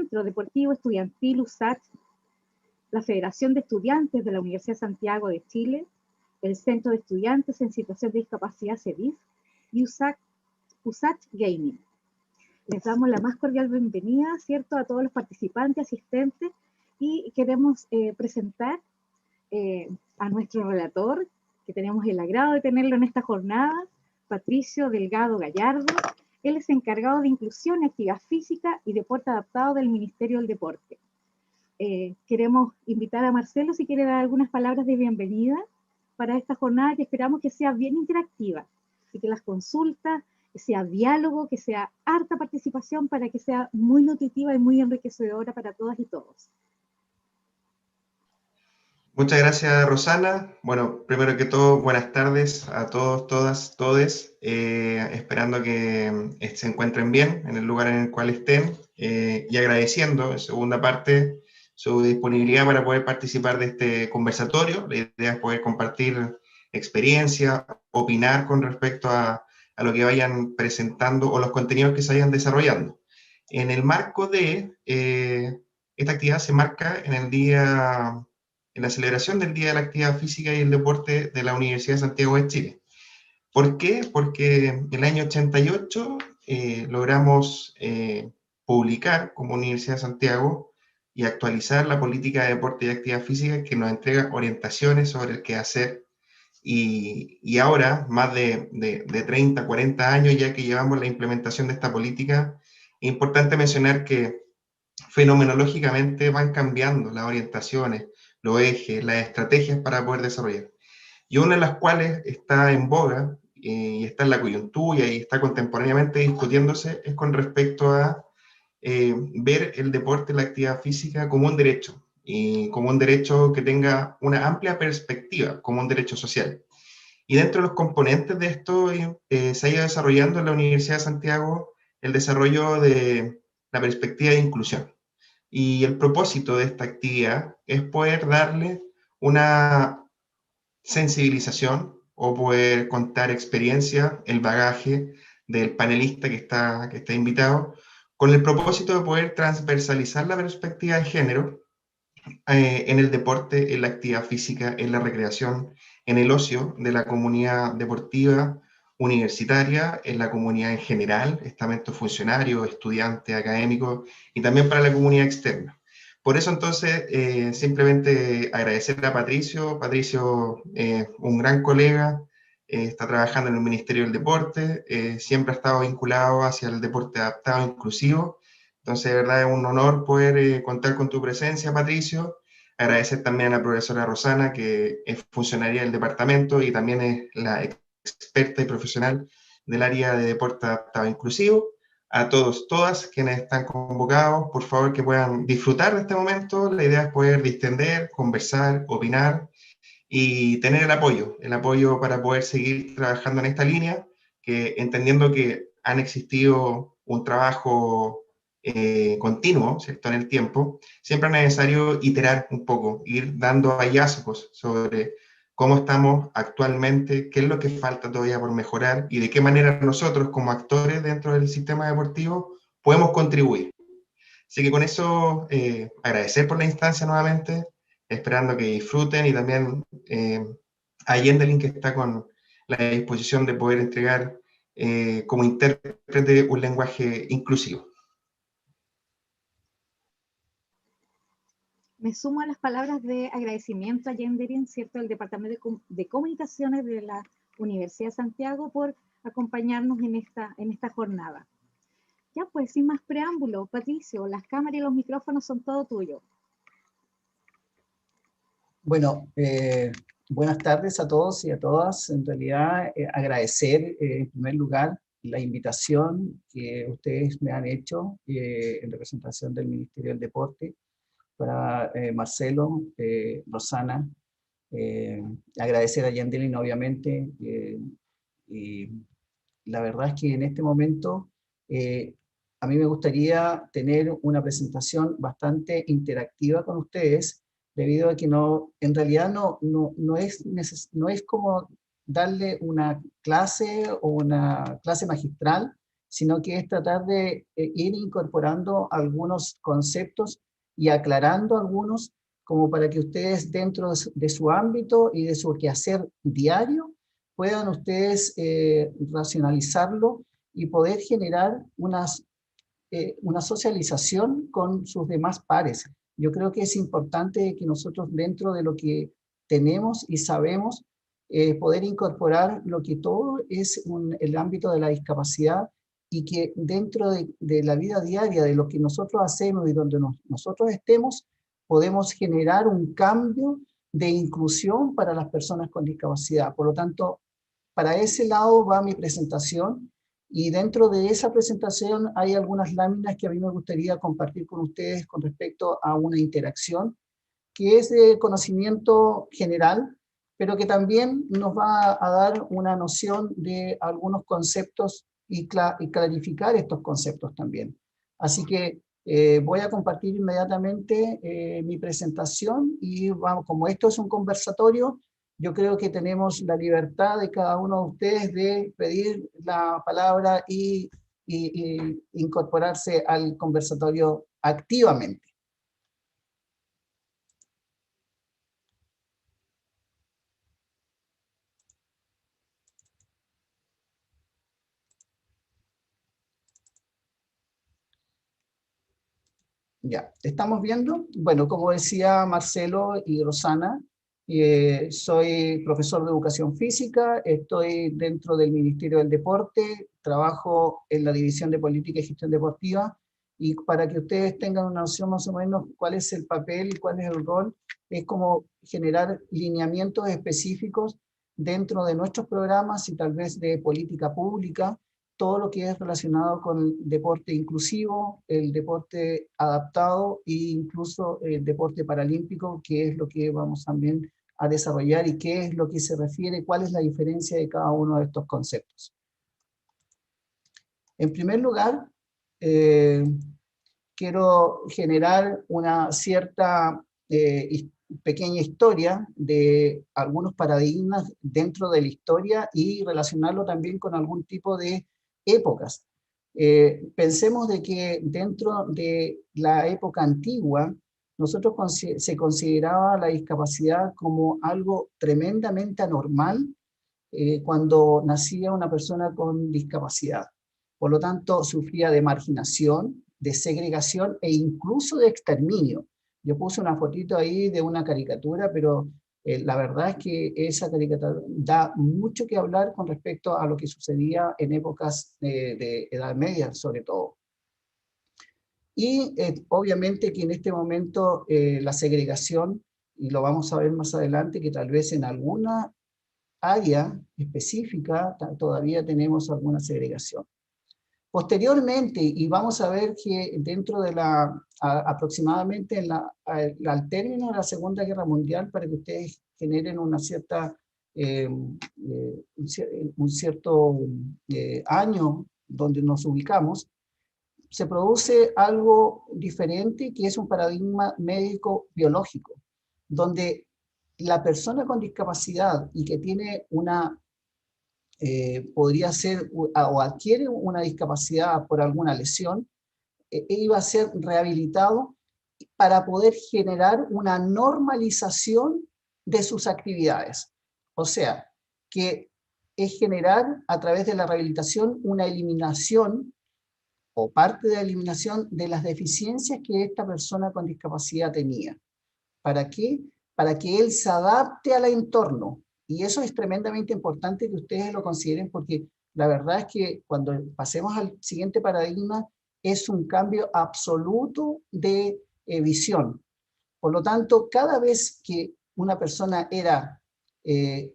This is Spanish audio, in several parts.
Centro Deportivo Estudiantil USACH, la Federación de Estudiantes de la Universidad de Santiago de Chile, el Centro de Estudiantes en Situación de Discapacidad CEDIS y USACH Gaming. Les damos la más cordial bienvenida, ¿cierto?, a todos los participantes, asistentes, y queremos presentar a nuestro relator, que tenemos el agrado de tenerlo en esta jornada, Patricio Delgado Gallardo. Él es encargado de Inclusión, Actividad Física y Deporte Adaptado del Ministerio del Deporte. Queremos invitar a Marcelo si quiere dar algunas palabras de bienvenida para esta jornada, que esperamos que sea bien interactiva y que las consultas, que sea diálogo, que sea harta participación para que sea muy nutritiva y muy enriquecedora para todas y todos. Muchas gracias, Rosana. Bueno, primero que todo, buenas tardes a todos, todas, todes, esperando que se encuentren bien en el lugar en el cual estén y agradeciendo, en segunda parte, su disponibilidad para poder participar de este conversatorio. La idea es poder compartir experiencia, opinar con respecto a lo que vayan presentando o los contenidos que se vayan desarrollando. En el marco de esta actividad se marca en la celebración del Día de la Actividad Física y el Deporte de la Universidad de Santiago de Chile. ¿Por qué? Porque en el año 88 logramos publicar como Universidad de Santiago y actualizar la política de deporte y actividad física, que nos entrega orientaciones sobre el qué hacer. Y ahora, más de 30, 40 años ya que llevamos la implementación de esta política, es importante mencionar que fenomenológicamente van cambiando las orientaciones, los ejes, las estrategias para poder desarrollar. Y una de las cuales está en boga y está en la coyuntura y está contemporáneamente discutiéndose es con respecto a ver el deporte y la actividad física como un derecho, y como un derecho que tenga una amplia perspectiva, como un derecho social. Y dentro de los componentes de esto se ha ido desarrollando en la Universidad de Santiago el desarrollo de la perspectiva de inclusión. Y el propósito de esta actividad es poder darle una sensibilización o poder contar experiencia, el bagaje del panelista que está invitado, con el propósito de poder transversalizar la perspectiva de género en el deporte, en la actividad física, en la recreación, en el ocio de la comunidad deportiva, universitaria, en la comunidad en general, estamentos funcionarios, estudiantes, académicos, y también para la comunidad externa. Por eso entonces, simplemente agradecer a Patricio. Patricio, un gran colega, está trabajando en el Ministerio del Deporte, siempre ha estado vinculado hacia el deporte adaptado, inclusivo. Entonces, de verdad es un honor poder contar con tu presencia, Patricio. Agradecer también a la profesora Rosana, que es funcionaria del departamento y también es la experta y profesional del área de deporte adaptado inclusivo. A todos, todas quienes están convocados, por favor que puedan disfrutar de este momento. La idea es poder distender, conversar, opinar y tener el apoyo para poder seguir trabajando en esta línea, que entendiendo que han existido un trabajo continuo, ¿cierto?, en el tiempo, siempre es necesario iterar un poco, ir dando hallazgos sobre cómo estamos actualmente, qué es lo que falta todavía por mejorar y de qué manera nosotros como actores dentro del sistema deportivo podemos contribuir. Así que con eso, agradecer por la instancia nuevamente, esperando que disfruten y también a Yendelin, que está con la disposición de poder entregar como intérprete un lenguaje inclusivo. Me sumo a las palabras de agradecimiento a Yendelin, ¿cierto?, del Departamento de Comunicaciones de la Universidad de Santiago, por acompañarnos en esta jornada. Ya pues, sin más preámbulo, Patricio, las cámaras y los micrófonos son todo tuyo. Bueno, buenas tardes a todos y a todas. En realidad, agradecer en primer lugar la invitación que ustedes me han hecho en representación del Ministerio del Deporte para Marcelo, Rosana, agradecer a Yendelin obviamente, y la verdad es que en este momento a mí me gustaría tener una presentación bastante interactiva con ustedes, debido a que en realidad no es como darle una clase o una clase magistral, sino que es tratar de ir incorporando algunos conceptos y aclarando algunos, como para que ustedes dentro de su ámbito y de su quehacer diario puedan ustedes racionalizarlo y poder generar una socialización con sus demás pares. Yo creo que es importante que nosotros dentro de lo que tenemos y sabemos, poder incorporar lo que todo es el ámbito de la discapacidad, y que dentro de la vida diaria, de lo que nosotros hacemos y donde nosotros estemos, podemos generar un cambio de inclusión para las personas con discapacidad. Por lo tanto, para ese lado va mi presentación, y dentro de esa presentación hay algunas láminas que a mí me gustaría compartir con ustedes con respecto a una interacción que es de conocimiento general, pero que también nos va a dar una noción de algunos conceptos y clarificar estos conceptos también. Así que voy a compartir inmediatamente mi presentación, y vamos, como esto es un conversatorio, yo creo que tenemos la libertad de cada uno de ustedes de pedir la palabra y incorporarse al conversatorio activamente. Ya, ¿estamos viendo? Bueno, como decía Marcelo y Rosana, soy profesor de educación física, estoy dentro del Ministerio del Deporte, trabajo en la División de Política y Gestión Deportiva, y para que ustedes tengan una noción más o menos cuál es el papel y cuál es el rol, es como generar lineamientos específicos dentro de nuestros programas y tal vez de política pública, todo lo que es relacionado con el deporte inclusivo, el deporte adaptado e incluso el deporte paralímpico, que es lo que vamos también a desarrollar y qué es lo que se refiere, cuál es la diferencia de cada uno de estos conceptos. En primer lugar, quiero generar una cierta pequeña historia de algunos paradigmas dentro de la historia y relacionarlo también con algún tipo de épocas. Pensemos de que dentro de la época antigua, nosotros se consideraba la discapacidad como algo tremendamente anormal cuando nacía una persona con discapacidad. Por lo tanto, sufría de marginación, de segregación e incluso de exterminio. Yo puse una fotito ahí de una caricatura, pero la verdad es que esa caricatura da mucho que hablar con respecto a lo que sucedía en épocas de Edad Media, sobre todo. Y obviamente que en este momento la segregación, y lo vamos a ver más adelante, que tal vez en alguna área específica todavía tenemos alguna segregación. Posteriormente, y vamos a ver que dentro de aproximadamente al término de la Segunda Guerra Mundial, para que ustedes generen una cierta, un cierto año donde nos ubicamos, se produce algo diferente, que es un paradigma médico-biológico, donde la persona con discapacidad y que tiene una podría ser o adquiere una discapacidad por alguna lesión, iba a ser rehabilitado para poder generar una normalización de sus actividades. O sea, que es generar a través de la rehabilitación una eliminación o parte de la eliminación de las deficiencias que esta persona con discapacidad tenía. ¿Para qué? Para que él se adapte al entorno. Y eso es tremendamente importante que ustedes lo consideren, porque la verdad es que cuando pasemos al siguiente paradigma es un cambio absoluto de visión. Por lo tanto, cada vez que una persona era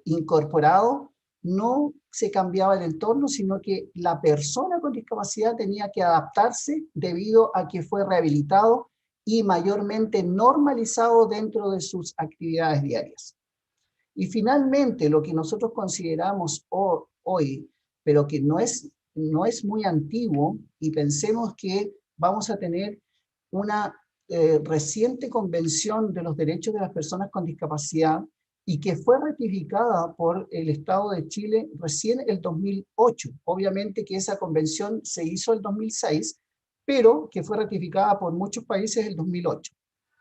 incorporado, no se cambiaba el entorno, sino que la persona con discapacidad tenía que adaptarse debido a que fue rehabilitado y mayormente normalizado dentro de sus actividades diarias. Y finalmente, lo que nosotros consideramos hoy, pero que no es muy antiguo, y pensemos que vamos a tener una reciente convención de los derechos de las personas con discapacidad, y que fue ratificada por el Estado de Chile recién el 2008. Obviamente que esa convención se hizo el 2006, pero que fue ratificada por muchos países el 2008.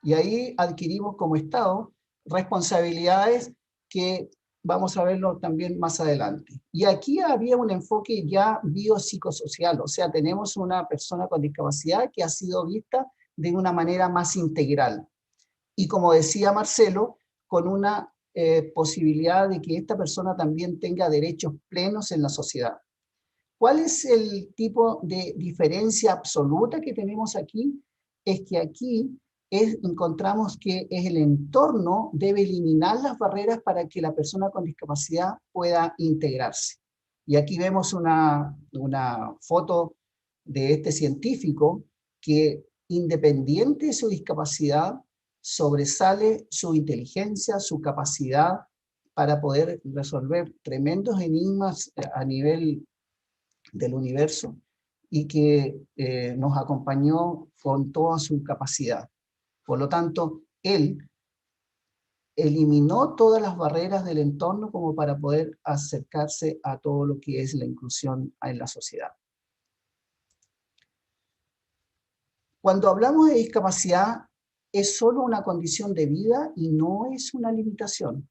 Y ahí adquirimos como Estado responsabilidades que vamos a verlo también más adelante. Y aquí había un enfoque ya biopsicosocial, o sea, tenemos una persona con discapacidad que ha sido vista de una manera más integral. Y como decía Marcelo, con una posibilidad de que esta persona también tenga derechos plenos en la sociedad. ¿Cuál es el tipo de diferencia absoluta que tenemos aquí? Es que aquí encontramos que es el entorno debe eliminar las barreras para que la persona con discapacidad pueda integrarse. Y aquí vemos una foto de este científico que, independiente de su discapacidad, sobresale su inteligencia, su capacidad para poder resolver tremendos enigmas a nivel del universo y que nos acompañó con toda su capacidad. Por lo tanto, él eliminó todas las barreras del entorno como para poder acercarse a todo lo que es la inclusión en la sociedad. Cuando hablamos de discapacidad, es solo una condición de vida y no es una limitación.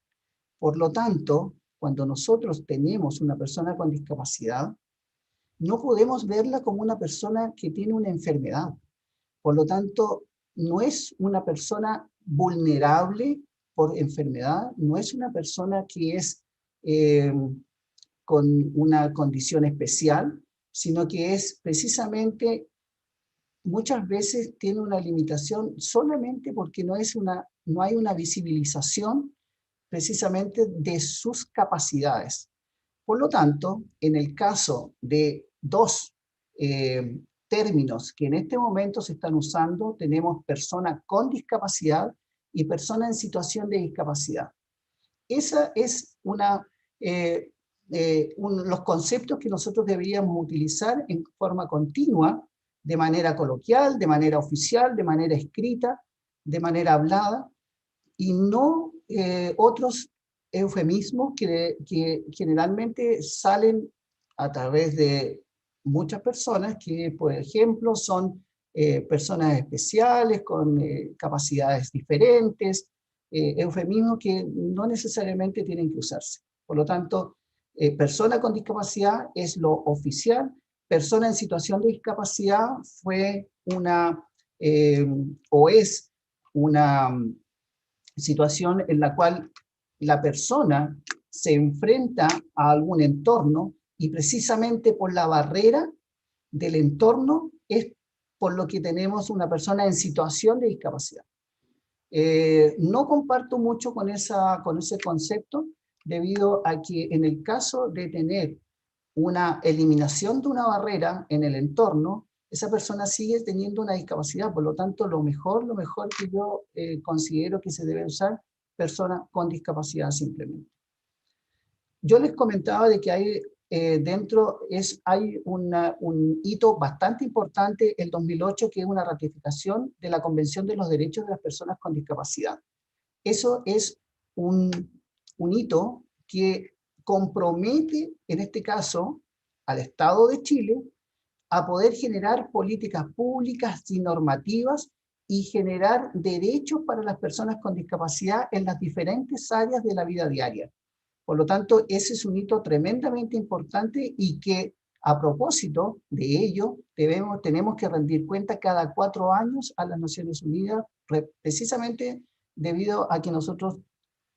Por lo tanto, cuando nosotros tenemos una persona con discapacidad, no podemos verla como una persona que tiene una enfermedad. Por lo tanto, no es una persona vulnerable por enfermedad, no es una persona que es con una condición especial, sino que es precisamente, muchas veces tiene una limitación solamente porque no hay una visibilización precisamente de sus capacidades. Por lo tanto, en el caso de dos términos que en este momento se están usando, tenemos persona con discapacidad y persona en situación de discapacidad. Esa es los conceptos que nosotros deberíamos utilizar en forma continua, de manera coloquial, de manera oficial, de manera escrita, de manera hablada, y no otros eufemismos que generalmente salen a través de muchas personas que, por ejemplo, son personas especiales con capacidades diferentes, eufemismos que no necesariamente tienen que usarse. Por lo tanto, persona con discapacidad es lo oficial, persona en situación de discapacidad fue o es una situación en la cual la persona se enfrenta a algún entorno y precisamente por la barrera del entorno es por lo que tenemos una persona en situación de discapacidad. No comparto mucho con ese concepto debido a que en el caso de tener una eliminación de una barrera en el entorno, esa persona sigue teniendo una discapacidad. Por lo tanto, lo mejor que yo considero que se debe usar, persona con discapacidad simplemente. Yo les comentaba de que hay hay un hito bastante importante, el 2008, que es una ratificación de la Convención de los Derechos de las Personas con Discapacidad. Eso es un hito que compromete, en este caso, al Estado de Chile a poder generar políticas públicas y normativas y generar derechos para las personas con discapacidad en las diferentes áreas de la vida diaria. Por lo tanto, ese es un hito tremendamente importante y que, a propósito de ello, tenemos que rendir cuenta cada 4 años a las Naciones Unidas, precisamente debido a que nosotros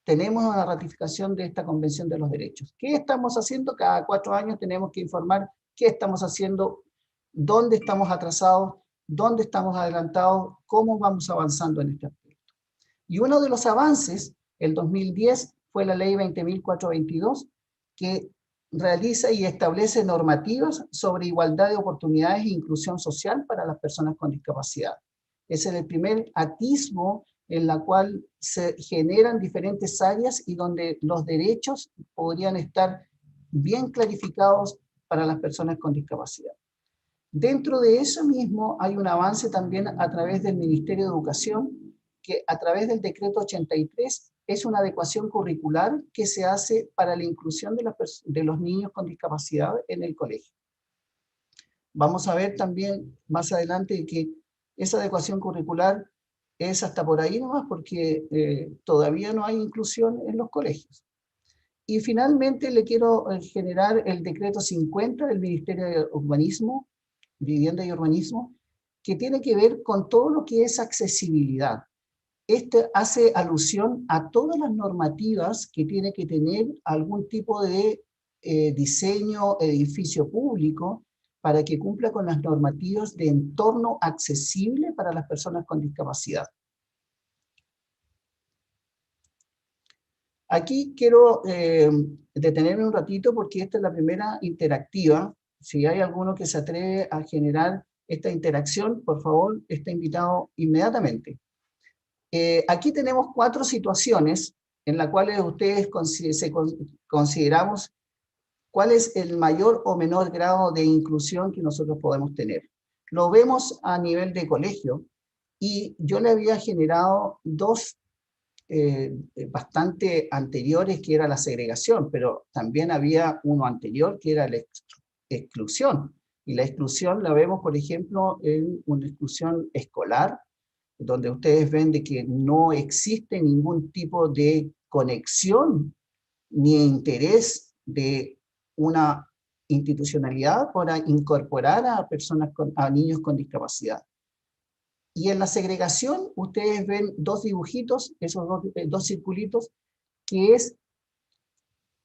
tenemos una ratificación de esta Convención de los Derechos. ¿Qué estamos haciendo? Cada 4 años tenemos que informar qué estamos haciendo, dónde estamos atrasados, dónde estamos adelantados, cómo vamos avanzando en este aspecto. Y uno de los avances, el 2010, fue la Ley 20.422, que realiza y establece normativas sobre igualdad de oportunidades e inclusión social para las personas con discapacidad. Ese es el primer atisbo en la cual se generan diferentes áreas y donde los derechos podrían estar bien clarificados para las personas con discapacidad. Dentro de eso mismo hay un avance también a través del Ministerio de Educación, que a través del decreto 83 es una adecuación curricular que se hace para la inclusión de los niños con discapacidad en el colegio. Vamos a ver también más adelante que esa adecuación curricular es hasta por ahí nomás, porque todavía no hay inclusión en los colegios. Y finalmente le quiero generar el decreto 50 del Ministerio de Urbanismo, Vivienda y Urbanismo, que tiene que ver con todo lo que es accesibilidad. Este hace alusión a todas las normativas que tiene que tener algún tipo de diseño, edificio público, para que cumpla con las normativas de entorno accesible para las personas con discapacidad. Aquí quiero detenerme un ratito porque esta es la primera interactiva. Si hay alguno que se atreve a generar esta interacción, por favor, está invitado inmediatamente. Aquí tenemos 4 situaciones en las cuales ustedes consideramos cuál es el mayor o menor grado de inclusión que nosotros podemos tener. Lo vemos a nivel de colegio y yo le había generado 2 bastante anteriores, que era la segregación, pero también había uno anterior que era la exclusión. Y la exclusión la vemos, por ejemplo, en una exclusión escolar, donde ustedes ven de que no existe ningún tipo de conexión ni interés de una institucionalidad para incorporar a a niños con discapacidad. Y en la segregación, ustedes ven 2 dibujitos, esos 2 circulitos, que es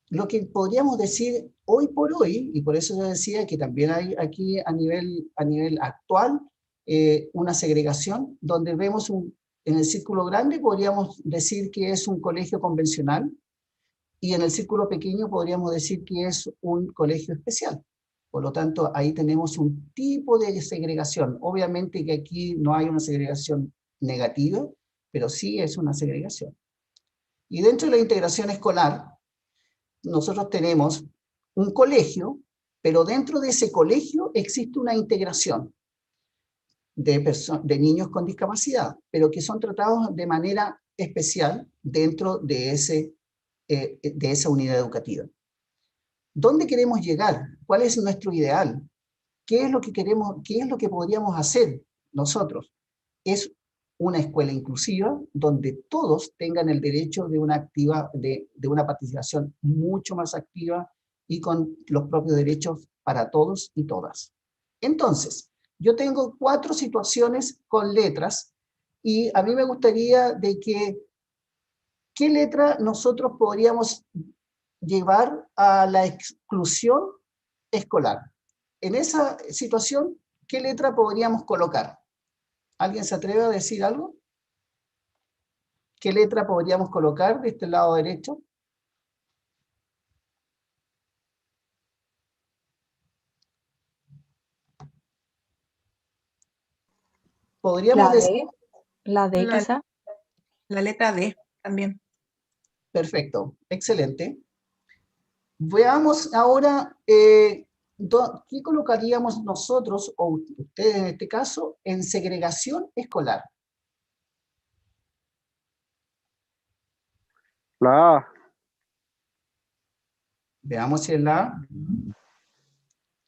lo que podríamos decir hoy por hoy, y por eso yo decía que también hay aquí a nivel actual una segregación, donde vemos en el círculo grande podríamos decir que es un colegio convencional, y en el círculo pequeño podríamos decir que es un colegio especial. Por lo tanto, ahí tenemos un tipo de segregación. Obviamente que aquí no hay una segregación negativa, pero sí es una segregación. Y dentro de la integración escolar, nosotros tenemos un colegio, pero dentro de ese colegio existe una integración de niños con discapacidad, pero que son tratados de manera especial dentro de esa unidad educativa. ¿Dónde queremos llegar? ¿Cuál es nuestro ideal? ¿Qué es lo que queremos? ¿Qué es lo que podríamos hacer nosotros? Es una escuela inclusiva donde todos tengan el derecho de una participación mucho más activa y con los propios derechos para todos y todas. Entonces, yo tengo 4 situaciones con letras y a mí me gustaría de que ¿qué letra nosotros podríamos llevar a la exclusión escolar? En esa situación, ¿qué letra podríamos colocar? ¿Alguien se atreve a decir algo? ¿Qué letra podríamos colocar de este lado derecho? Podríamos decir... La D quizá. La letra D también. Perfecto, excelente. Veamos ahora qué colocaríamos nosotros, o ustedes en este caso, en segregación escolar. La A. Veamos si es la A.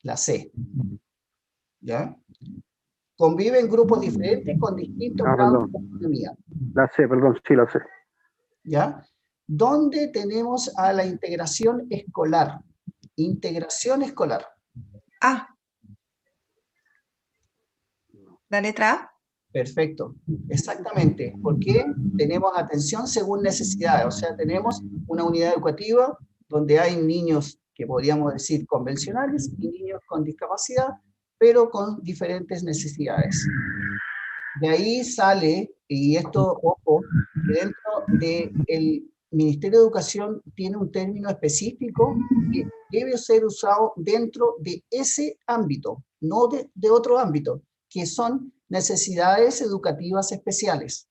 La C. ¿Ya? Conviven grupos diferentes con distintos grados de autonomía. La C, perdón, sí, la C. ¿Ya? ¿Dónde tenemos a la integración escolar? Integración escolar. A. La letra A. Perfecto, exactamente, porque tenemos atención según necesidades, o sea, tenemos una unidad educativa donde hay niños que podríamos decir convencionales y niños con discapacidad, pero con diferentes necesidades. De ahí sale, y esto, ojo, que dentro del Ministerio de Educación tiene un término específico que debe ser usado dentro de ese ámbito, no de otro ámbito, que son necesidades educativas especiales,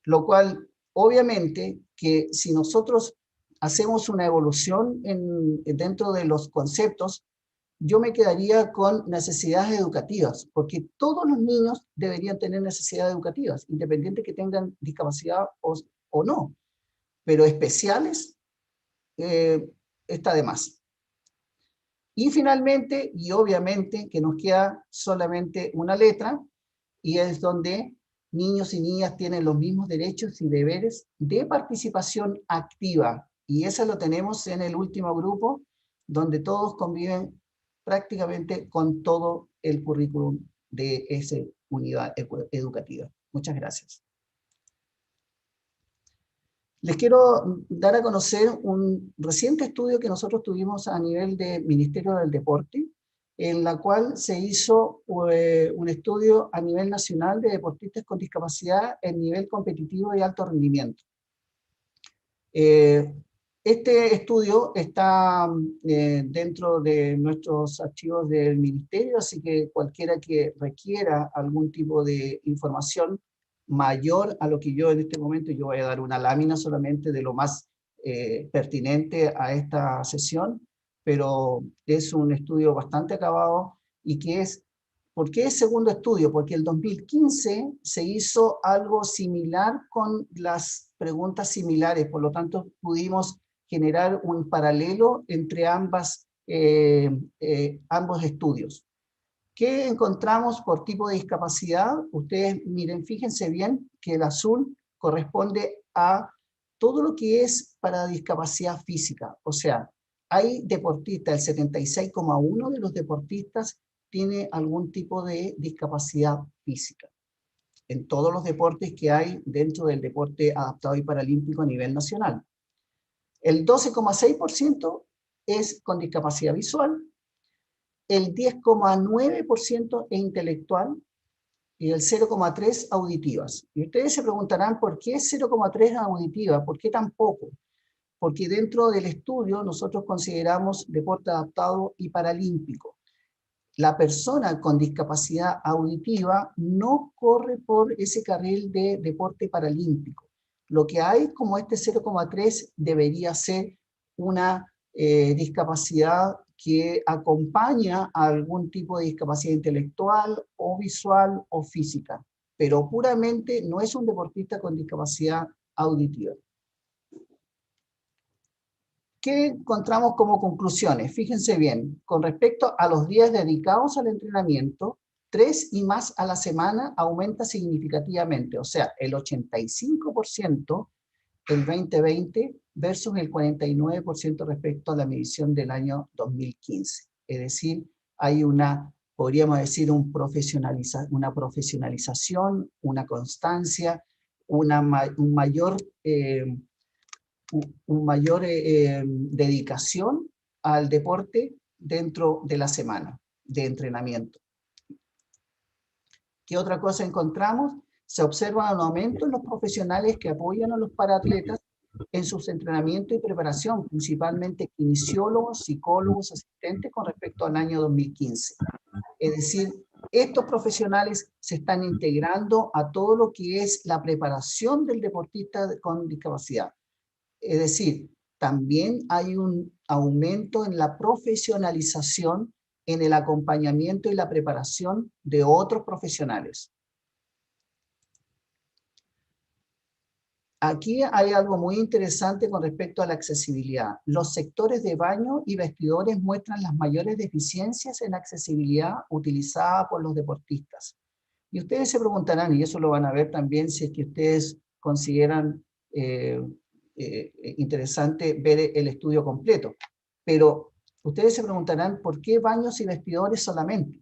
lo cual obviamente que si nosotros hacemos una evolución dentro de los conceptos, yo me quedaría con necesidades educativas, porque todos los niños deberían tener necesidades educativas, independiente que tengan discapacidad o no. pero especiales está de más. Y finalmente, y obviamente, que nos queda solamente una letra, y es donde niños y niñas tienen los mismos derechos y deberes de participación activa. Y eso lo tenemos en el último grupo, donde todos conviven prácticamente con todo el currículum de esa unidad educativa. Muchas gracias. Les quiero dar a conocer un reciente estudio que nosotros tuvimos a nivel del Ministerio del Deporte, en la cual se hizo un estudio a nivel nacional de deportistas con discapacidad en nivel competitivo y alto rendimiento. Este estudio está dentro de nuestros archivos del Ministerio, así que cualquiera que requiera algún tipo de información mayor a lo que yo en este momento, yo voy a dar una lámina solamente de lo más pertinente a esta sesión, pero es un estudio bastante acabado y que es, ¿por qué es segundo estudio? Porque el 2015 se hizo algo similar con las preguntas similares, por lo tanto pudimos generar un paralelo entre ambos estudios. ¿Qué encontramos por tipo de discapacidad? Ustedes miren, fíjense bien que el azul corresponde a todo lo que es para discapacidad física. O sea, hay deportistas, el 76,1% de los deportistas tiene algún tipo de discapacidad física. En todos los deportes que hay dentro del deporte adaptado y paralímpico a nivel nacional. El 12,6% es con discapacidad visual, el 10,9% es intelectual y el 0,3% auditivas. Y ustedes se preguntarán, ¿por qué 0,3% auditiva? ¿Por qué tan poco? Porque dentro del estudio nosotros consideramos deporte adaptado y paralímpico. La persona con discapacidad auditiva no corre por ese carril de deporte paralímpico. Lo que hay como este 0,3 debería ser una discapacidad que acompaña a algún tipo de discapacidad intelectual o visual o física, pero puramente no es un deportista con discapacidad auditiva. ¿Qué encontramos como conclusiones? Fíjense bien, con respecto a los días dedicados al entrenamiento, 3 y más a la semana aumenta significativamente, o sea, el 85% el 2020 versus el 49% respecto a la medición del año 2015. Es decir, hay una, podríamos decir, una profesionalización, una constancia, un mayor dedicación al deporte dentro de la semana de entrenamiento. ¿Qué otra cosa encontramos? Se observa un aumento en los profesionales que apoyan a los paraatletas en sus entrenamientos y preparación, principalmente kinesiólogos, psicólogos, asistentes con respecto al año 2015. Es decir, estos profesionales se están integrando a todo lo que es la preparación del deportista con discapacidad. Es decir, también hay un aumento en la profesionalización, en el acompañamiento y la preparación de otros profesionales. Aquí hay algo muy interesante con respecto a la accesibilidad. Los sectores de baño y vestidores muestran las mayores deficiencias en accesibilidad utilizada por los deportistas. Y ustedes se preguntarán, y eso lo van a ver también si es que ustedes consideran interesante ver el estudio completo. Pero ustedes se preguntarán, ¿por qué baños y vestidores solamente?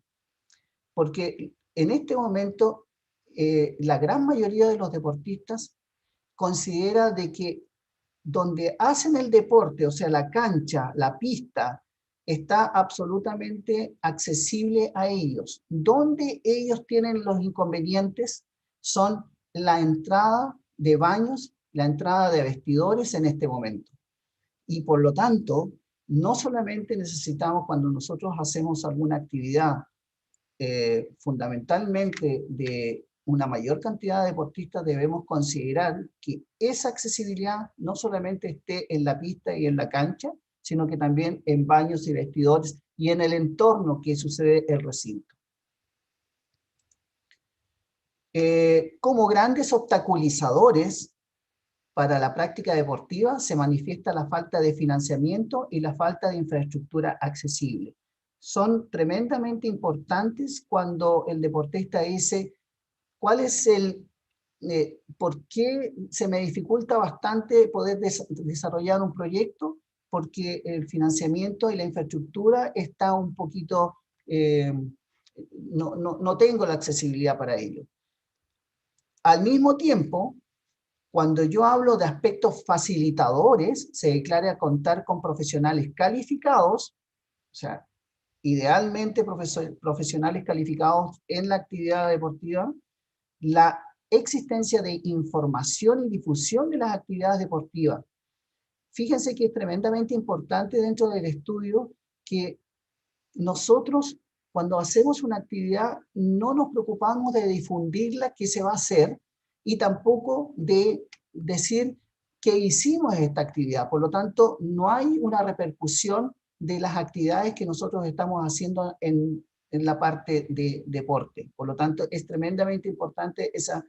Porque en este momento la gran mayoría de los deportistas considera de que donde hacen el deporte, o sea, la cancha, la pista, está absolutamente accesible a ellos. Donde ellos tienen los inconvenientes son la entrada de baños, la entrada de vestidores en este momento. Y por lo tanto, no solamente necesitamos cuando nosotros hacemos alguna actividad fundamentalmente de una mayor cantidad de deportistas, debemos considerar que esa accesibilidad no solamente esté en la pista y en la cancha, sino que también en baños y vestidores y en el entorno que sucede el recinto. Como grandes obstaculizadores para la práctica deportiva se manifiesta la falta de financiamiento y la falta de infraestructura accesible. Son tremendamente importantes cuando el deportista dice, ¿cuál es por qué se me dificulta bastante poder desarrollar un proyecto? Porque el financiamiento y la infraestructura está un poquito, no tengo la accesibilidad para ello. Al mismo tiempo, cuando yo hablo de aspectos facilitadores, se declara contar con profesionales calificados, o sea, idealmente profesionales calificados en la actividad deportiva, la existencia de información y difusión de las actividades deportivas. Fíjense que es tremendamente importante dentro del estudio que nosotros, cuando hacemos una actividad, no nos preocupamos de difundirla, qué se va a hacer, y tampoco de decir que hicimos esta actividad. Por lo tanto, no hay una repercusión de las actividades que nosotros estamos haciendo en la parte de deporte. Por lo tanto, es tremendamente importante esa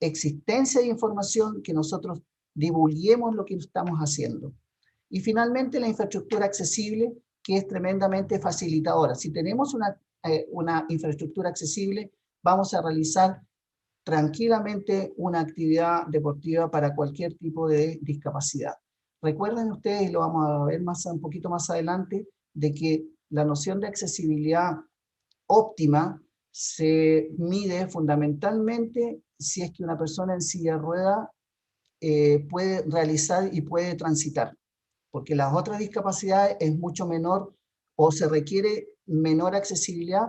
existencia de información, que nosotros divulguemos lo que estamos haciendo. Y finalmente, la infraestructura accesible, que es tremendamente facilitadora. Si tenemos una infraestructura accesible, vamos a realizar tranquilamente una actividad deportiva para cualquier tipo de discapacidad. Recuerden ustedes, y lo vamos a ver un poquito más adelante, de que la noción de accesibilidad óptima se mide fundamentalmente si es que una persona en silla de ruedas puede realizar y puede transitar, porque las otras discapacidades es mucho menor o se requiere menor accesibilidad.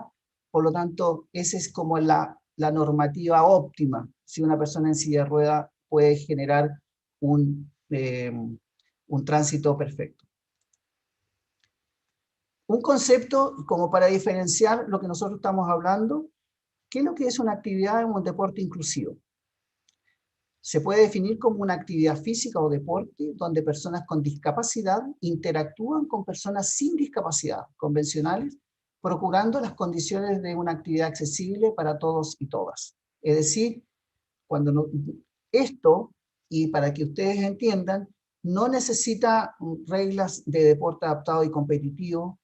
Por lo tanto, esa es como la normativa óptima, si una persona en silla de ruedas puede generar un tránsito perfecto. Un concepto como para diferenciar lo que nosotros estamos hablando, ¿qué es lo que es una actividad en un deporte inclusivo? Se puede definir como una actividad física o deporte donde personas con discapacidad interactúan con personas sin discapacidad convencionales, procurando las condiciones de una actividad accesible para todos y todas. Es decir, esto, y para que ustedes entiendan, no necesita reglas de deporte adaptado y competitivo,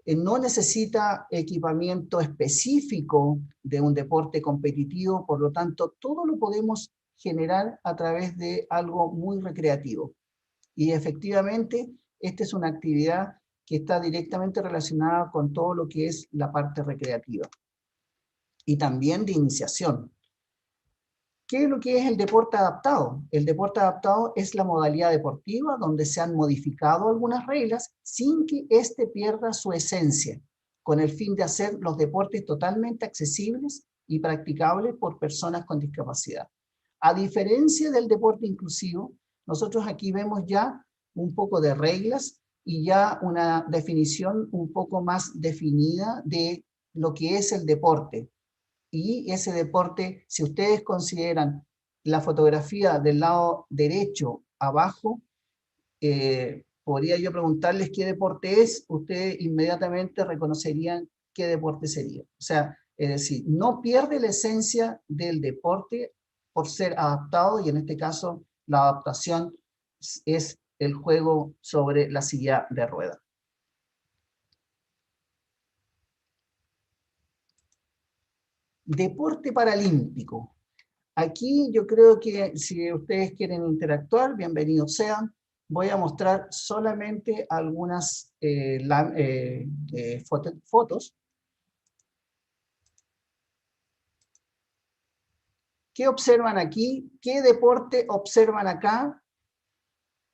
no necesita equipamiento específico de un deporte competitivo, por lo tanto, todo lo podemos generar a través de algo muy recreativo. Y efectivamente, esta es una actividad que está directamente relacionada con todo lo que es la parte recreativa. Y también de iniciación. ¿Qué es lo que es el deporte adaptado? El deporte adaptado es la modalidad deportiva donde se han modificado algunas reglas sin que éste pierda su esencia, con el fin de hacer los deportes totalmente accesibles y practicables por personas con discapacidad. A diferencia del deporte inclusivo, nosotros aquí vemos ya un poco de reglas y ya una definición un poco más definida de lo que es el deporte. Y ese deporte, si ustedes consideran la fotografía del lado derecho abajo, podría yo preguntarles qué deporte es, ustedes inmediatamente reconocerían qué deporte sería. O sea, es decir, no pierde la esencia del deporte por ser adaptado, y en este caso la adaptación es el juego sobre la silla de ruedas. Deporte paralímpico. Aquí yo creo que si ustedes quieren interactuar, bienvenidos sean. Voy a mostrar solamente algunas fotos. ¿Qué observan aquí? ¿Qué deporte observan acá?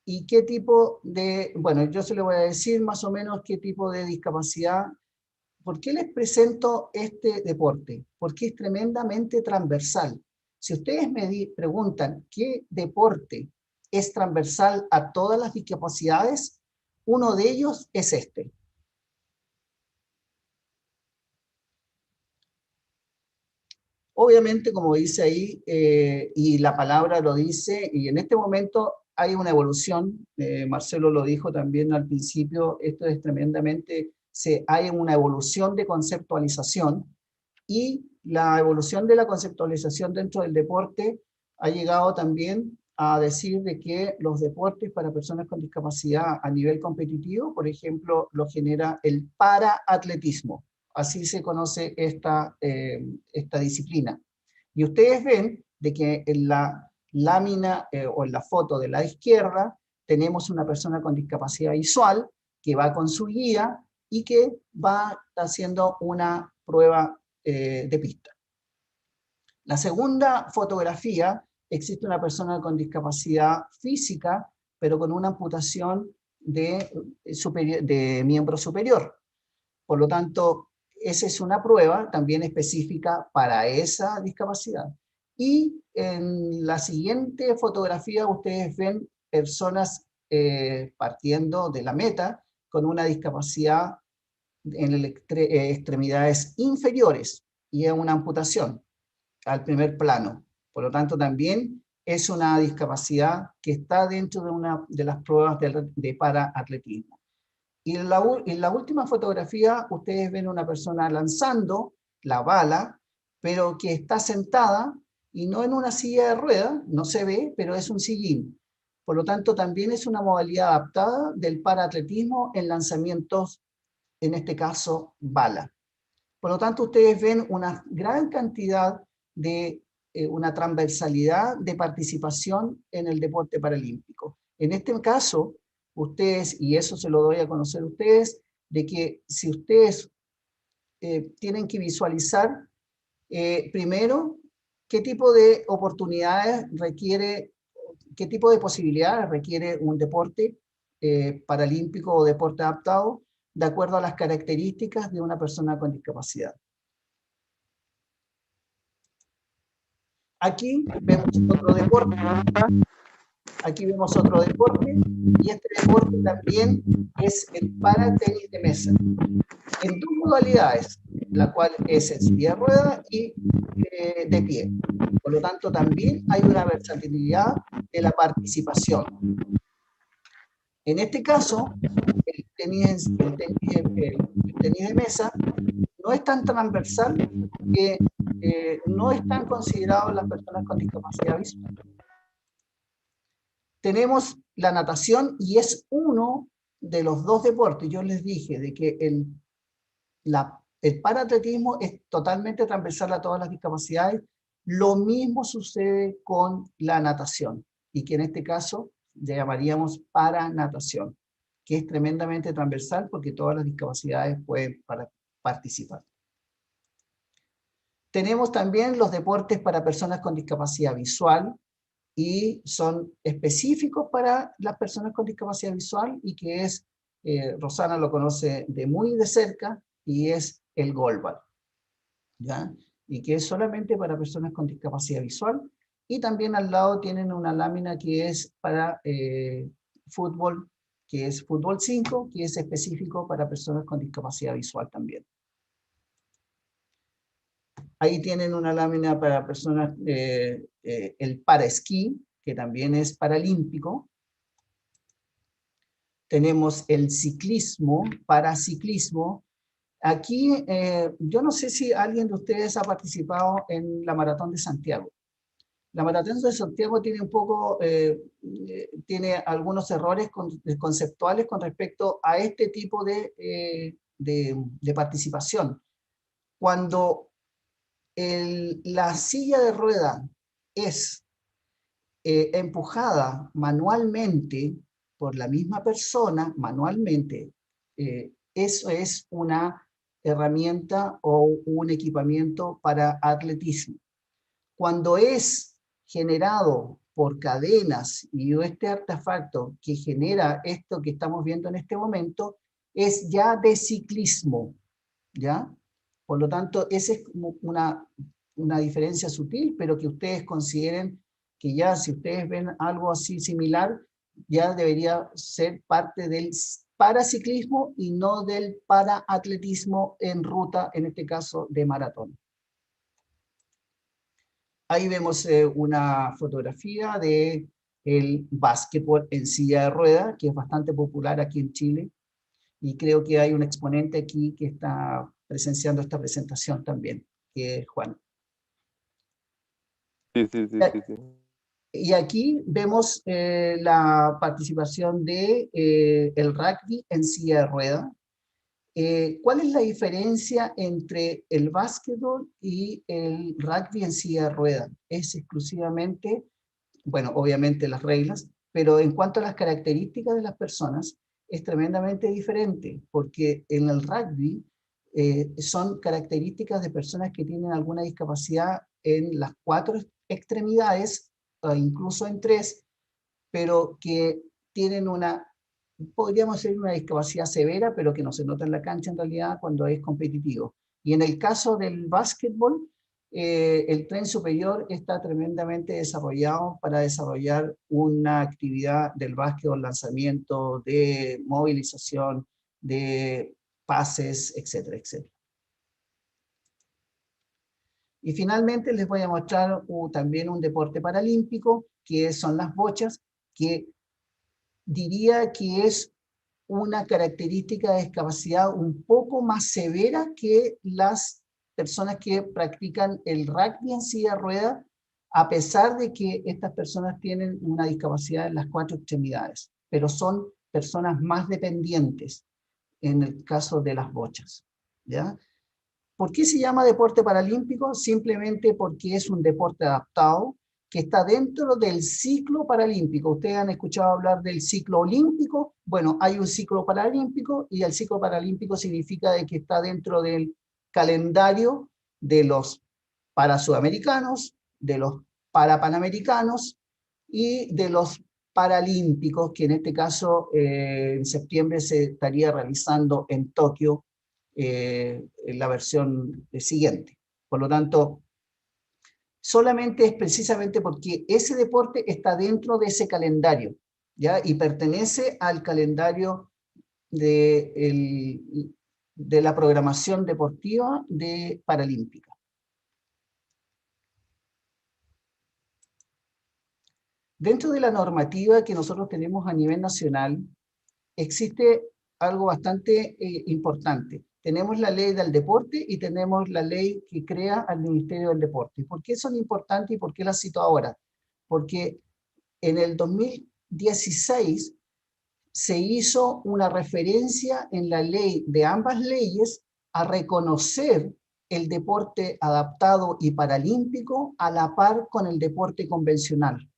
¿Y qué tipo de, bueno, yo se lo voy a decir más o menos qué tipo de discapacidad? ¿Por qué les presento este deporte? Porque es tremendamente transversal. Si ustedes me preguntan qué deporte es transversal a todas las discapacidades, uno de ellos es este. Obviamente, como dice ahí, y la palabra lo dice, y en este momento hay una evolución, Marcelo lo dijo también al principio, esto es tremendamente, hay una evolución de conceptualización, y la evolución de la conceptualización dentro del deporte ha llegado también a decir de que los deportes para personas con discapacidad a nivel competitivo, por ejemplo, lo genera el paraatletismo. Así se conoce esta disciplina. Y ustedes ven de que en la lámina o en la foto de la izquierda tenemos una persona con discapacidad visual que va con su guía y que va haciendo una prueba de pista. La segunda fotografía, existe una persona con discapacidad física, pero con una amputación de miembro superior. Por lo tanto, esa es una prueba también específica para esa discapacidad. Y en la siguiente fotografía ustedes ven personas partiendo de la meta con una discapacidad en extremidades inferiores y es una amputación al primer plano. Por lo tanto, también es una discapacidad que está dentro de una de las pruebas de paraatletismo. Y en la última fotografía ustedes ven una persona lanzando la bala, pero que está sentada y no en una silla de ruedas, no se ve, pero es un sillín. Por lo tanto, también es una modalidad adaptada del paraatletismo en lanzamientos, en este caso, bala. Por lo tanto, ustedes ven una gran cantidad de una transversalidad de participación en el deporte paralímpico. En este caso, ustedes, y eso se lo doy a conocer a ustedes, de que si ustedes tienen que visualizar primero qué tipo de oportunidades requiere, qué tipo de posibilidades requiere un deporte paralímpico o deporte adaptado, de acuerdo a las características de una persona con discapacidad. Aquí vemos otro deporte. Aquí vemos otro deporte, y este deporte también es el paratenis de mesa, en dos modalidades, la cual es en silla de ruedas y de pie. Por lo tanto, también hay una versatilidad de la participación. En este caso, el tenis de mesa no es tan transversal que no están considerados las personas con discapacidad visual. Tenemos la natación y es uno de los dos deportes. Yo les dije de que el paraatletismo es totalmente transversal a todas las discapacidades. Lo mismo sucede con la natación, y que en este caso le llamaríamos paranatación, que es tremendamente transversal porque todas las discapacidades pueden participar. Tenemos también los deportes para personas con discapacidad visual, y son específicos para las personas con discapacidad visual, y que es, Rosana lo conoce de muy de cerca, y es el goalball, ¿ya? Y que es solamente para personas con discapacidad visual, y también al lado tienen una lámina que es para fútbol, que es fútbol 5, que es específico para personas con discapacidad visual también. Ahí tienen una lámina para personas, el paraesquí, que también es paralímpico. Tenemos el ciclismo, paraciclismo. Aquí, yo no sé si alguien de ustedes ha participado en la Maratón de Santiago. La Maratón de Santiago tiene un poco, tiene algunos errores conceptuales con respecto a este tipo de participación. Cuando la silla de rueda es empujada manualmente por la misma persona, manualmente, eso es una herramienta o un equipamiento para atletismo. Cuando es generado por cadenas y este artefacto que genera esto que estamos viendo en este momento, es ya de ciclismo, ¿ya? Por lo tanto, esa es una diferencia sutil, pero que ustedes consideren que ya, si ustedes ven algo así similar, ya debería ser parte del paraciclismo y no del paraatletismo en ruta, en este caso de maratón. Ahí vemos una fotografía de el básquetbol en silla de rueda, que es bastante popular aquí en Chile, y creo que hay un exponente aquí que está presenciando esta presentación también, que es Juan. Sí. Y aquí vemos la participación de el rugby en silla de rueda. ¿Cuál es la diferencia entre el básquetbol y el rugby en silla de rueda? Es exclusivamente, bueno, obviamente las reglas, pero en cuanto a las características de las personas, es tremendamente diferente, porque en el rugby son características de personas que tienen alguna discapacidad en las 4 extremidades, o incluso en 3, pero que tienen una, podríamos decir una discapacidad severa, pero que no se nota en la cancha en realidad cuando es competitivo. Y en el caso del básquetbol, el tren superior está tremendamente desarrollado para desarrollar una actividad del básquetbol, lanzamiento, de movilización, de pases, etcétera, etcétera. Y finalmente les voy a mostrar también un deporte paralímpico, que son las bochas, que diría que es una característica de discapacidad un poco más severa que las personas que practican el rugby en silla de ruedas, a pesar de que estas personas tienen una discapacidad en las 4 extremidades, pero son personas más dependientes en el caso de las bochas, ¿ya? ¿Por qué se llama deporte paralímpico? Simplemente porque es un deporte adaptado que está dentro del ciclo paralímpico. Ustedes han escuchado hablar del ciclo olímpico. Bueno, hay un ciclo paralímpico y el ciclo paralímpico significa de que está dentro del calendario de los parasudamericanos, de los parapanamericanos y de los paralímpicos, que en este caso en septiembre se estaría realizando en Tokio en la versión siguiente. Por lo tanto, solamente es precisamente porque ese deporte está dentro de ese calendario, ¿ya? Y pertenece al calendario de la programación deportiva de Paralímpica. Dentro de la normativa que nosotros tenemos a nivel nacional, existe algo bastante importante. Tenemos la ley del deporte y tenemos la ley que crea al Ministerio del Deporte. ¿Por qué son importantes y por qué las cito ahora? Porque en el 2016 se hizo una referencia en la ley de ambas leyes a reconocer el deporte adaptado y paralímpico a la par con el deporte convencional.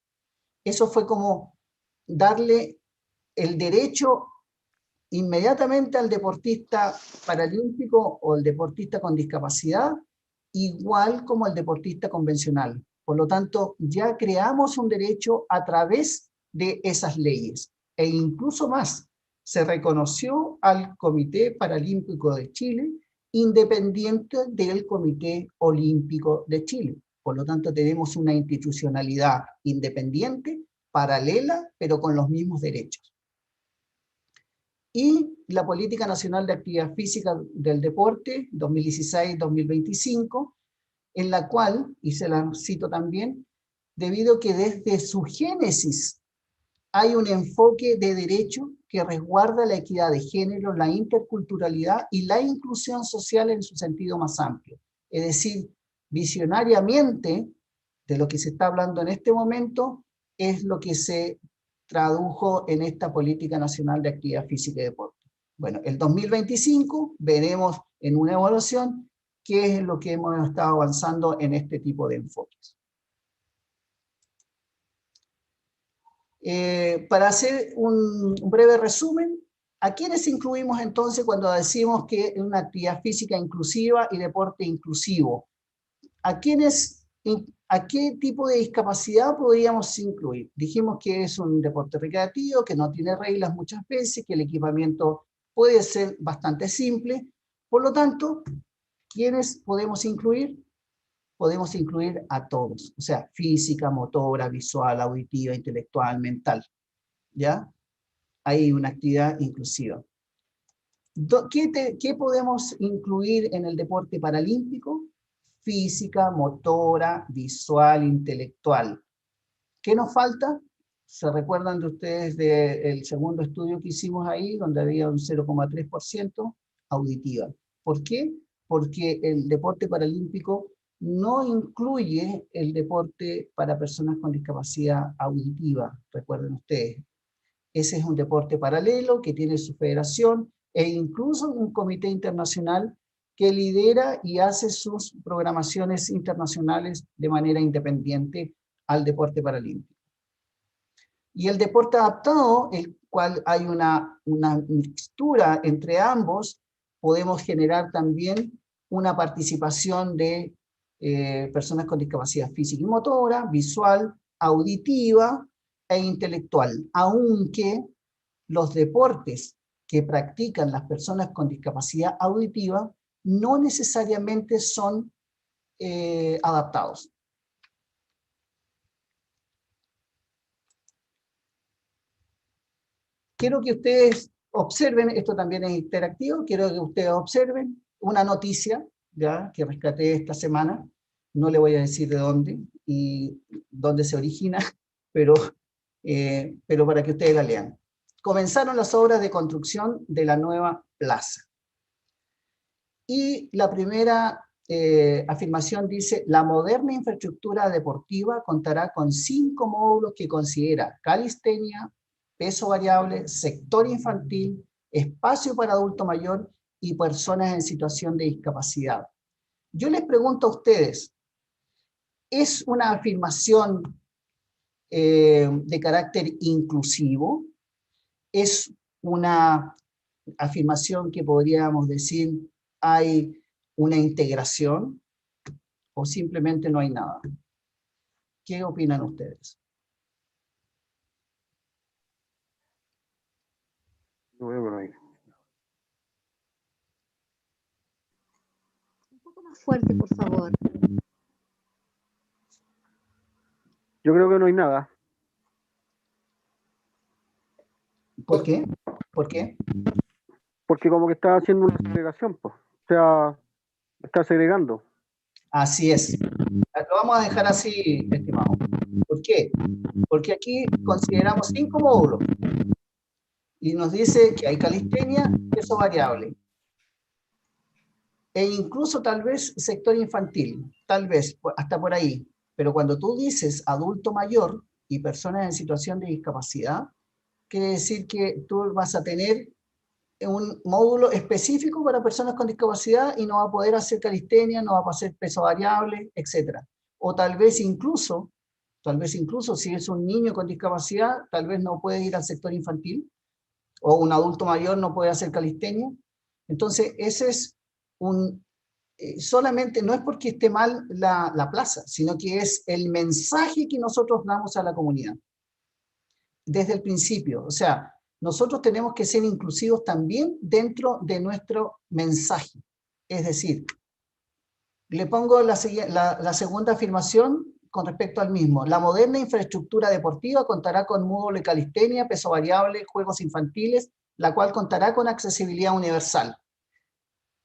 Eso fue como darle el derecho inmediatamente al deportista paralímpico o el deportista con discapacidad, igual como al deportista convencional. Por lo tanto, ya creamos un derecho a través de esas leyes. E incluso más, se reconoció al Comité Paralímpico de Chile independiente del Comité Olímpico de Chile. Por lo tanto, tenemos una institucionalidad independiente, paralela, pero con los mismos derechos. Y la Política Nacional de Actividad Física del Deporte 2016-2025, en la cual, y se la cito también, debido a que desde su génesis hay un enfoque de derecho que resguarda la equidad de género, la interculturalidad y la inclusión social en su sentido más amplio. Es decir, visionariamente, de lo que se está hablando en este momento, es lo que se tradujo en esta Política Nacional de Actividad Física y Deporte. Bueno, el 2025 veremos en una evaluación qué es lo que hemos estado avanzando en este tipo de enfoques. Para hacer un breve resumen, ¿a quiénes incluimos entonces cuando decimos que es una actividad física inclusiva y deporte inclusivo? ¿A qué tipo de discapacidad podríamos incluir? Dijimos que es un deporte recreativo, que no tiene reglas muchas veces, que el equipamiento puede ser bastante simple. Por lo tanto, ¿quiénes podemos incluir? Podemos incluir a todos, o sea, física, motora, visual, auditiva, intelectual, mental, ¿ya? Hay una actividad inclusiva. ¿Qué podemos incluir en el deporte paralímpico? Física, motora, visual, intelectual. ¿Qué nos falta? ¿Se recuerdan de ustedes del segundo estudio que hicimos ahí, donde había un 0,3%? Auditiva. ¿Por qué? Porque el deporte paralímpico no incluye el deporte para personas con discapacidad auditiva, recuerden ustedes. Ese es un deporte paralelo que tiene su federación e incluso un comité internacional que lidera y hace sus programaciones internacionales de manera independiente al deporte paralímpico. Y el deporte adaptado, el cual hay una mixtura entre ambos, podemos generar también una participación de personas con discapacidad física y motora, visual, auditiva e intelectual, aunque los deportes que practican las personas con discapacidad auditiva no necesariamente son adaptados. Quiero que ustedes observen, esto también es interactivo, quiero que ustedes observen una noticia ya que rescaté esta semana, no le voy a decir de dónde y dónde se origina, pero para que ustedes la lean. Comenzaron las obras de construcción de la nueva plaza. Y la primera afirmación dice, la moderna infraestructura deportiva contará con 5 módulos que considera calistenia, peso variable, sector infantil, espacio para adulto mayor y personas en situación de discapacidad. Yo les pregunto a ustedes, ¿es una afirmación de carácter inclusivo? ¿Es una afirmación que podríamos decir hay una integración o simplemente no hay nada? ¿Qué opinan ustedes? Yo veo que no hay. Un poco más fuerte, por favor. Yo creo que no hay nada. ¿Por qué? ¿Por qué? Porque como que está haciendo una segregación, pues. O sea, está segregando. Así es. Lo vamos a dejar así, estimado. ¿Por qué? Porque aquí consideramos 5 módulos. Y nos dice que hay calistenia, peso variable. E incluso tal vez sector infantil, tal vez, hasta por ahí. Pero cuando tú dices adulto mayor y personas en situación de discapacidad, quiere decir que tú vas a tener un módulo específico para personas con discapacidad y no va a poder hacer calistenia, no va a hacer peso variable, etc. O tal vez incluso si es un niño con discapacidad, tal vez no puede ir al sector infantil, o un adulto mayor no puede hacer calistenia. Entonces, ese es solamente, no es porque esté mal la plaza, sino que es el mensaje que nosotros damos a la comunidad. Desde el principio, o sea, nosotros tenemos que ser inclusivos también dentro de nuestro mensaje. Es decir, le pongo la segunda afirmación con respecto al mismo. La moderna infraestructura deportiva contará con módulo de calistenia, peso variable, juegos infantiles, la cual contará con accesibilidad universal.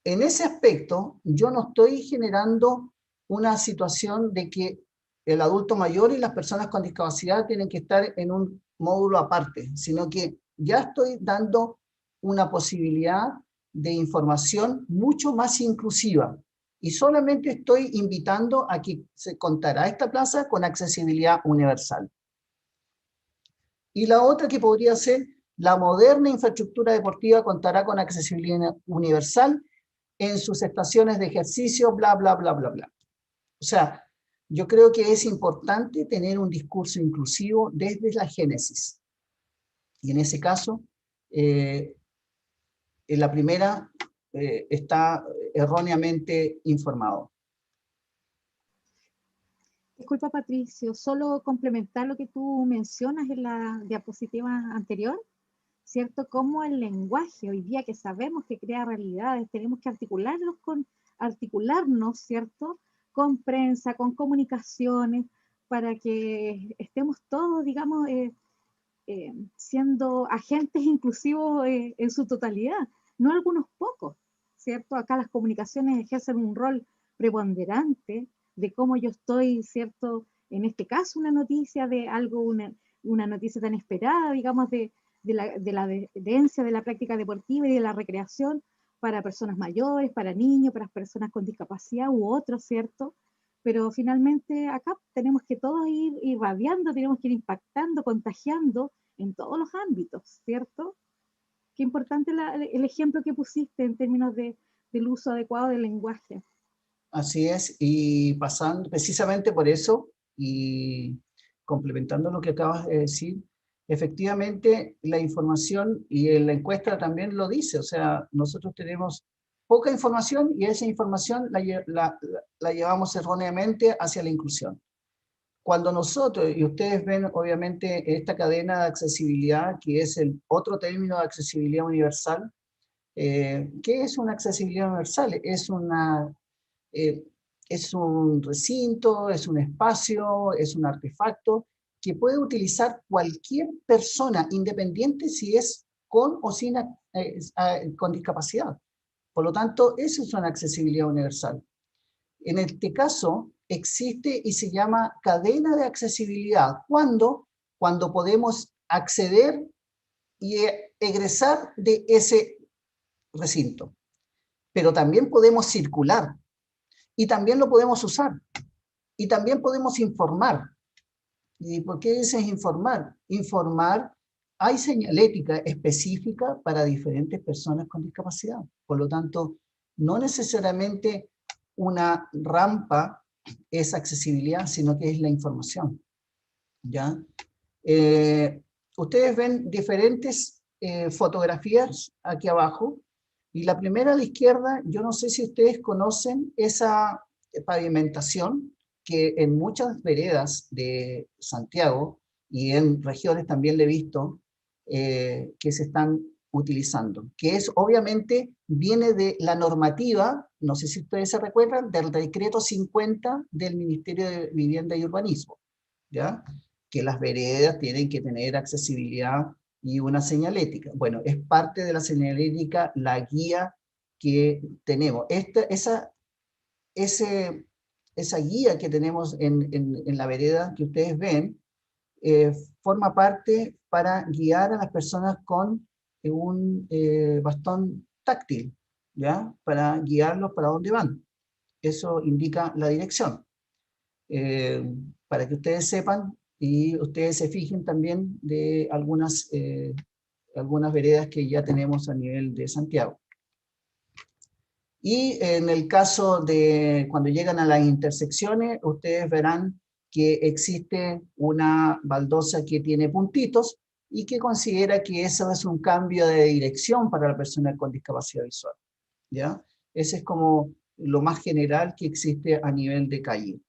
En ese aspecto, yo no estoy generando una situación de que el adulto mayor y las personas con discapacidad tienen que estar en un módulo aparte, sino que ya estoy dando una posibilidad de información mucho más inclusiva. Y solamente estoy invitando a que se contará esta plaza con accesibilidad universal. Y la otra que podría ser, la moderna infraestructura deportiva contará con accesibilidad universal en sus estaciones de ejercicio, bla, bla, bla, bla, bla. O sea, yo creo que es importante tener un discurso inclusivo desde la génesis. Y en ese caso, en la primera está erróneamente informado. Disculpa, Patricio, solo complementar lo que tú mencionas en la diapositiva anterior, ¿cierto? Cómo el lenguaje, hoy día que sabemos que crea realidades, tenemos que articularnos, ¿cierto? Con prensa, con comunicaciones, para que estemos todos, digamos, siendo agentes inclusivos en su totalidad, no algunos pocos, ¿cierto? Acá las comunicaciones ejercen un rol preponderante de cómo yo estoy, ¿cierto? En este caso, una noticia de algo, una noticia tan esperada, digamos, de la dependencia de la práctica deportiva y de la recreación para personas mayores, para niños, para personas con discapacidad u otros, ¿cierto? pero finalmente acá tenemos que todos ir irradiando, tenemos que ir impactando, contagiando en todos los ámbitos, ¿cierto? Qué importante el ejemplo que pusiste en términos del uso adecuado del lenguaje. Así es, y pasando precisamente por eso, y complementando lo que acabas de decir, efectivamente la información, y en la encuesta también lo dice, o sea, nosotros tenemos poca información y esa información la llevamos erróneamente hacia la inclusión. Cuando nosotros, y ustedes ven obviamente esta cadena de accesibilidad, que es el otro término de accesibilidad universal, ¿qué es una accesibilidad universal? Eh, es un recinto, es un espacio, es un artefacto que puede utilizar cualquier persona, independiente si es con o sin con discapacidad. Por lo tanto, eso es una accesibilidad universal. En este caso, existe y se llama cadena de accesibilidad. ¿Cuándo? Cuando podemos acceder y egresar de ese recinto. Pero también podemos circular. Y también lo podemos usar. Y también podemos informar. ¿Y por qué dices informar? Informar, hay señalética específica para diferentes personas con discapacidad. Por lo tanto, no necesariamente una rampa es accesibilidad, sino que es la información. ¿Ya? Ustedes ven diferentes fotografías aquí abajo, y la primera a la izquierda, yo no sé si ustedes conocen esa pavimentación que en muchas veredas de Santiago y en regiones también le he visto que se están utilizando, que es obviamente, viene de la normativa, no sé si ustedes se recuerdan, del decreto 50 del Ministerio de Vivienda y Urbanismo, ¿ya? Que las veredas tienen que tener accesibilidad y una señalética. Bueno, es parte de la señalética, la guía que tenemos. Esa guía que tenemos en la vereda que ustedes ven, forma parte para guiar a las personas con un bastón táctil, ¿ya? Para guiarlos para dónde van. Eso indica la dirección. Para que ustedes sepan y ustedes se fijen también de algunas veredas que ya tenemos a nivel de Santiago. Y en el caso de cuando llegan a las intersecciones, ustedes verán que existe una baldosa que tiene puntitos y que considera que eso es un cambio de dirección para la persona con discapacidad visual, ¿ya? Ese es como lo más general que existe a nivel de calle.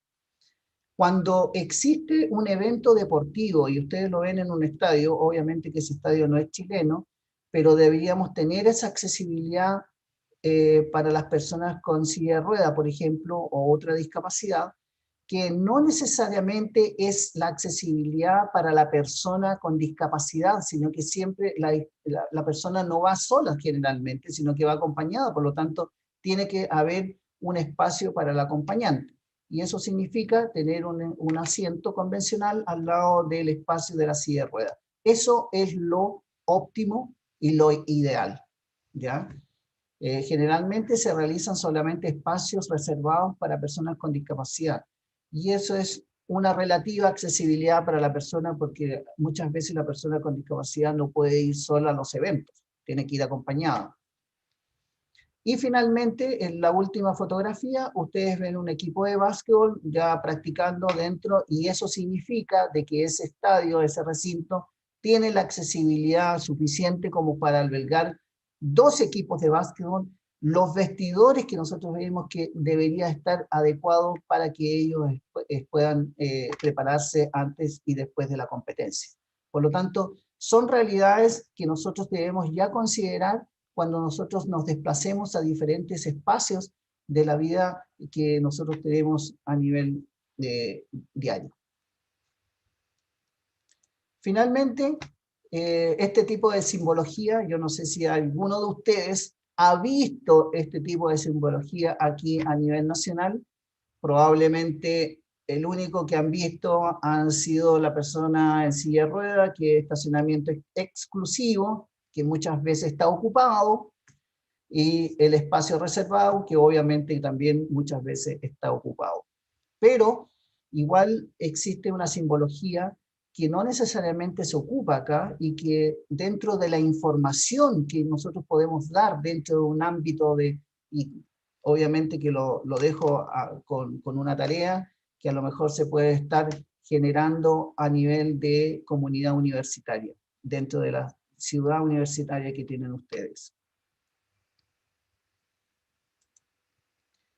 Cuando existe un evento deportivo, y ustedes lo ven en un estadio, obviamente que ese estadio no es chileno, pero deberíamos tener esa accesibilidad para las personas con silla de rueda, por ejemplo, o otra discapacidad, que no necesariamente es la accesibilidad para la persona con discapacidad, sino que siempre la persona no va sola generalmente, sino que va acompañada, por lo tanto, tiene que haber un espacio para el acompañante. Y eso significa tener un asiento convencional al lado del espacio de la silla de ruedas. Eso es lo óptimo y lo ideal, ¿ya? Generalmente se realizan solamente espacios reservados para personas con discapacidad. Y eso es una relativa accesibilidad para la persona, porque muchas veces la persona con discapacidad no puede ir sola a los eventos, tiene que ir acompañada. Y finalmente, en la última fotografía, ustedes ven un equipo de básquetbol ya practicando dentro, y eso significa de que ese estadio, ese recinto, tiene la accesibilidad suficiente como para albergar 2 equipos de básquetbol, los vestidores que nosotros vemos que debería estar adecuados para que ellos puedan prepararse antes y después de la competencia. Por lo tanto, son realidades que nosotros debemos ya considerar cuando nosotros nos desplacemos a diferentes espacios de la vida que nosotros tenemos a nivel diario. Finalmente, este tipo de simbología, yo no sé si alguno de ustedes ha visto este tipo de simbología aquí a nivel nacional. Probablemente el único que han visto han sido la persona en silla de ruedas, que es estacionamiento exclusivo, que muchas veces está ocupado, y el espacio reservado, que obviamente también muchas veces está ocupado. pero igual existe una simbología que no necesariamente se ocupa acá y que dentro de la información que nosotros podemos dar dentro de un ámbito y obviamente que lo dejo con una tarea que a lo mejor se puede estar generando a nivel de comunidad universitaria, dentro de la ciudad universitaria que tienen ustedes.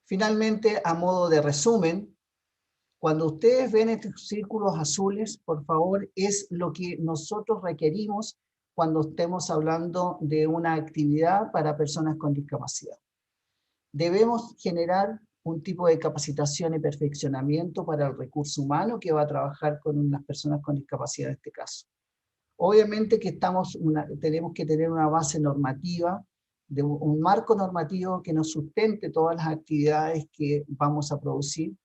Finalmente, a modo de resumen, cuando ustedes ven estos círculos azules, por favor, es lo que nosotros requerimos cuando estemos hablando de una actividad para personas con discapacidad. Debemos generar un tipo de capacitación y perfeccionamiento para el recurso humano que va a trabajar con las personas con discapacidad en este caso. Obviamente que tenemos que tener una base normativa, de un marco normativo que nos sustente todas las actividades que vamos a producir.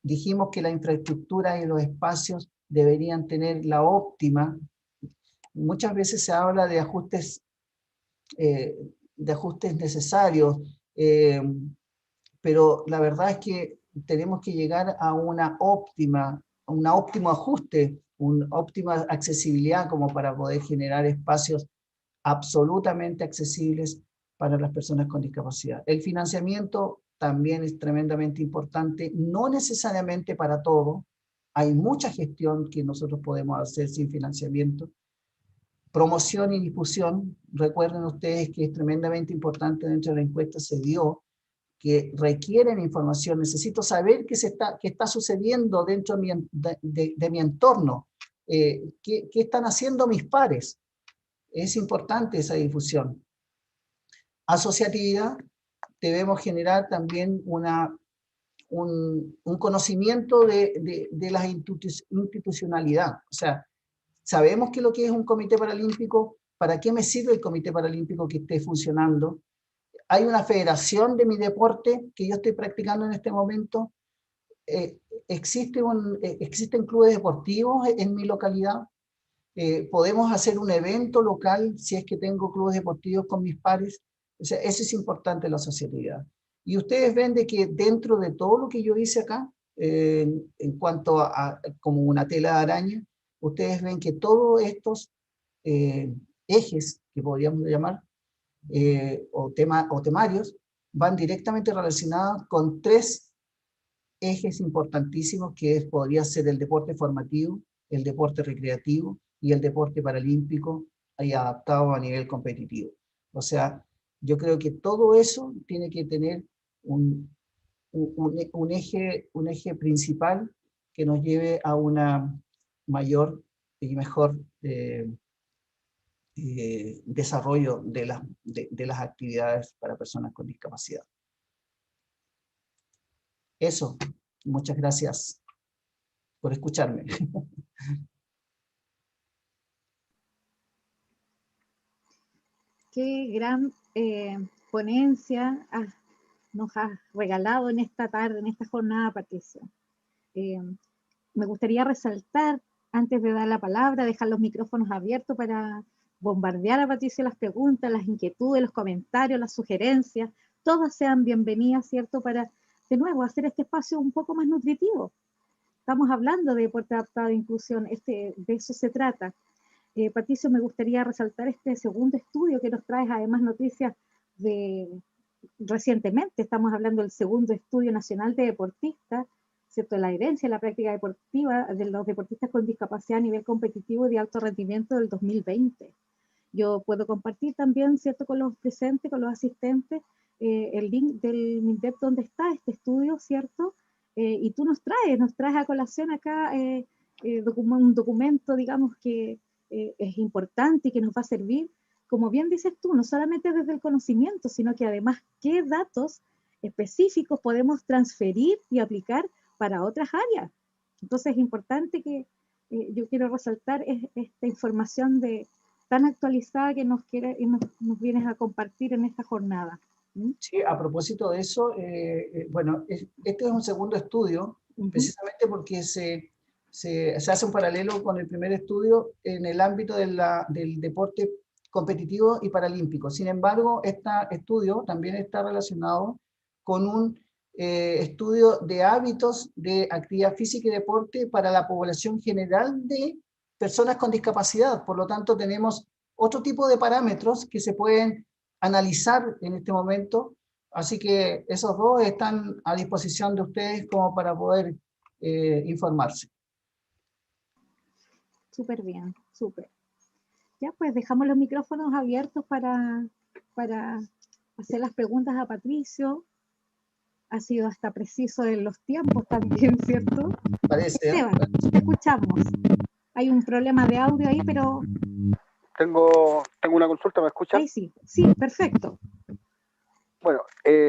Dijimos que la infraestructura y los espacios deberían tener la óptima. Muchas veces se habla de ajustes necesarios, pero la verdad es que tenemos que llegar a un óptimo ajuste, una óptima accesibilidad como para poder generar espacios absolutamente accesibles para las personas con discapacidad. El financiamiento también es tremendamente importante, no necesariamente para todo. Hay mucha gestión que nosotros podemos hacer sin financiamiento. Promoción y difusión, recuerden ustedes que es tremendamente importante, dentro de la encuesta se dio que requieren información, necesito saber qué está sucediendo dentro de mi entorno, qué están haciendo mis pares. Es importante esa difusión. Asociatividad, debemos generar también un conocimiento de la institucionalidad. O sea, sabemos que lo que es un comité paralímpico, ¿para qué me sirve el comité paralímpico que esté funcionando? Hay una federación de mi deporte que yo estoy practicando en este momento. Existen clubes deportivos en mi localidad. Podemos hacer un evento local si es que tengo clubes deportivos con mis pares. O sea, eso es importante en la asociatividad. Y ustedes ven de que dentro de todo lo que yo hice acá, en cuanto a como una tela de araña, ustedes ven que todos estos ejes, que podríamos llamar, o temarios, van directamente relacionados con tres ejes importantísimos, que podría ser el deporte formativo, el deporte recreativo y el deporte paralímpico y adaptado a nivel competitivo. O sea, yo creo que todo eso tiene que tener un eje principal que nos lleve a una mayor y mejor desarrollo de las actividades para personas con discapacidad. Eso, muchas gracias por escucharme. Qué gran ponencia nos has regalado en esta tarde, en esta jornada, Patricio. Me gustaría resaltar, antes de dar la palabra, dejar los micrófonos abiertos para bombardear a Patricio las preguntas, las inquietudes, los comentarios, las sugerencias, todas sean bienvenidas, ¿cierto? Para, de nuevo, hacer este espacio un poco más nutritivo. Estamos hablando de deporte adaptado e inclusión, de eso se trata. Patricio, me gustaría resaltar este segundo estudio que nos traes, además noticias recientemente. Estamos hablando del segundo estudio nacional de deportistas, ¿cierto? La herencia de la práctica deportiva de los deportistas con discapacidad a nivel competitivo y de alto rendimiento del 2020. Yo puedo compartir también, ¿cierto?, con los presentes, con los asistentes, el link del MINDEP donde está este estudio, ¿cierto? Y tú nos traes a colación acá un documento, digamos, que es importante y que nos va a servir, como bien dices tú, no solamente desde el conocimiento, sino que además qué datos específicos podemos transferir y aplicar para otras áreas. Entonces es importante que yo quiero resaltar esta información tan actualizada que nos vienes a compartir en esta jornada. Sí, a propósito de eso, bueno, este es un segundo estudio, precisamente porque se hace un paralelo con el primer estudio en el ámbito del deporte competitivo y paralímpico. Sin embargo, este estudio también está relacionado con un estudio de hábitos de actividad física y deporte para la población general de personas con discapacidad. Por lo tanto, tenemos otro tipo de parámetros que se pueden analizar en este momento. Así que esos dos están a disposición de ustedes como para poder informarse. Súper bien, súper. Ya, pues dejamos los micrófonos abiertos para hacer las preguntas a Patricio. Ha sido hasta preciso en los tiempos también, ¿cierto? Parece. Esteban, te escuchamos. Hay un problema de audio ahí, pero... Tengo una consulta, ¿me escuchan? Ahí sí, sí, perfecto. Bueno,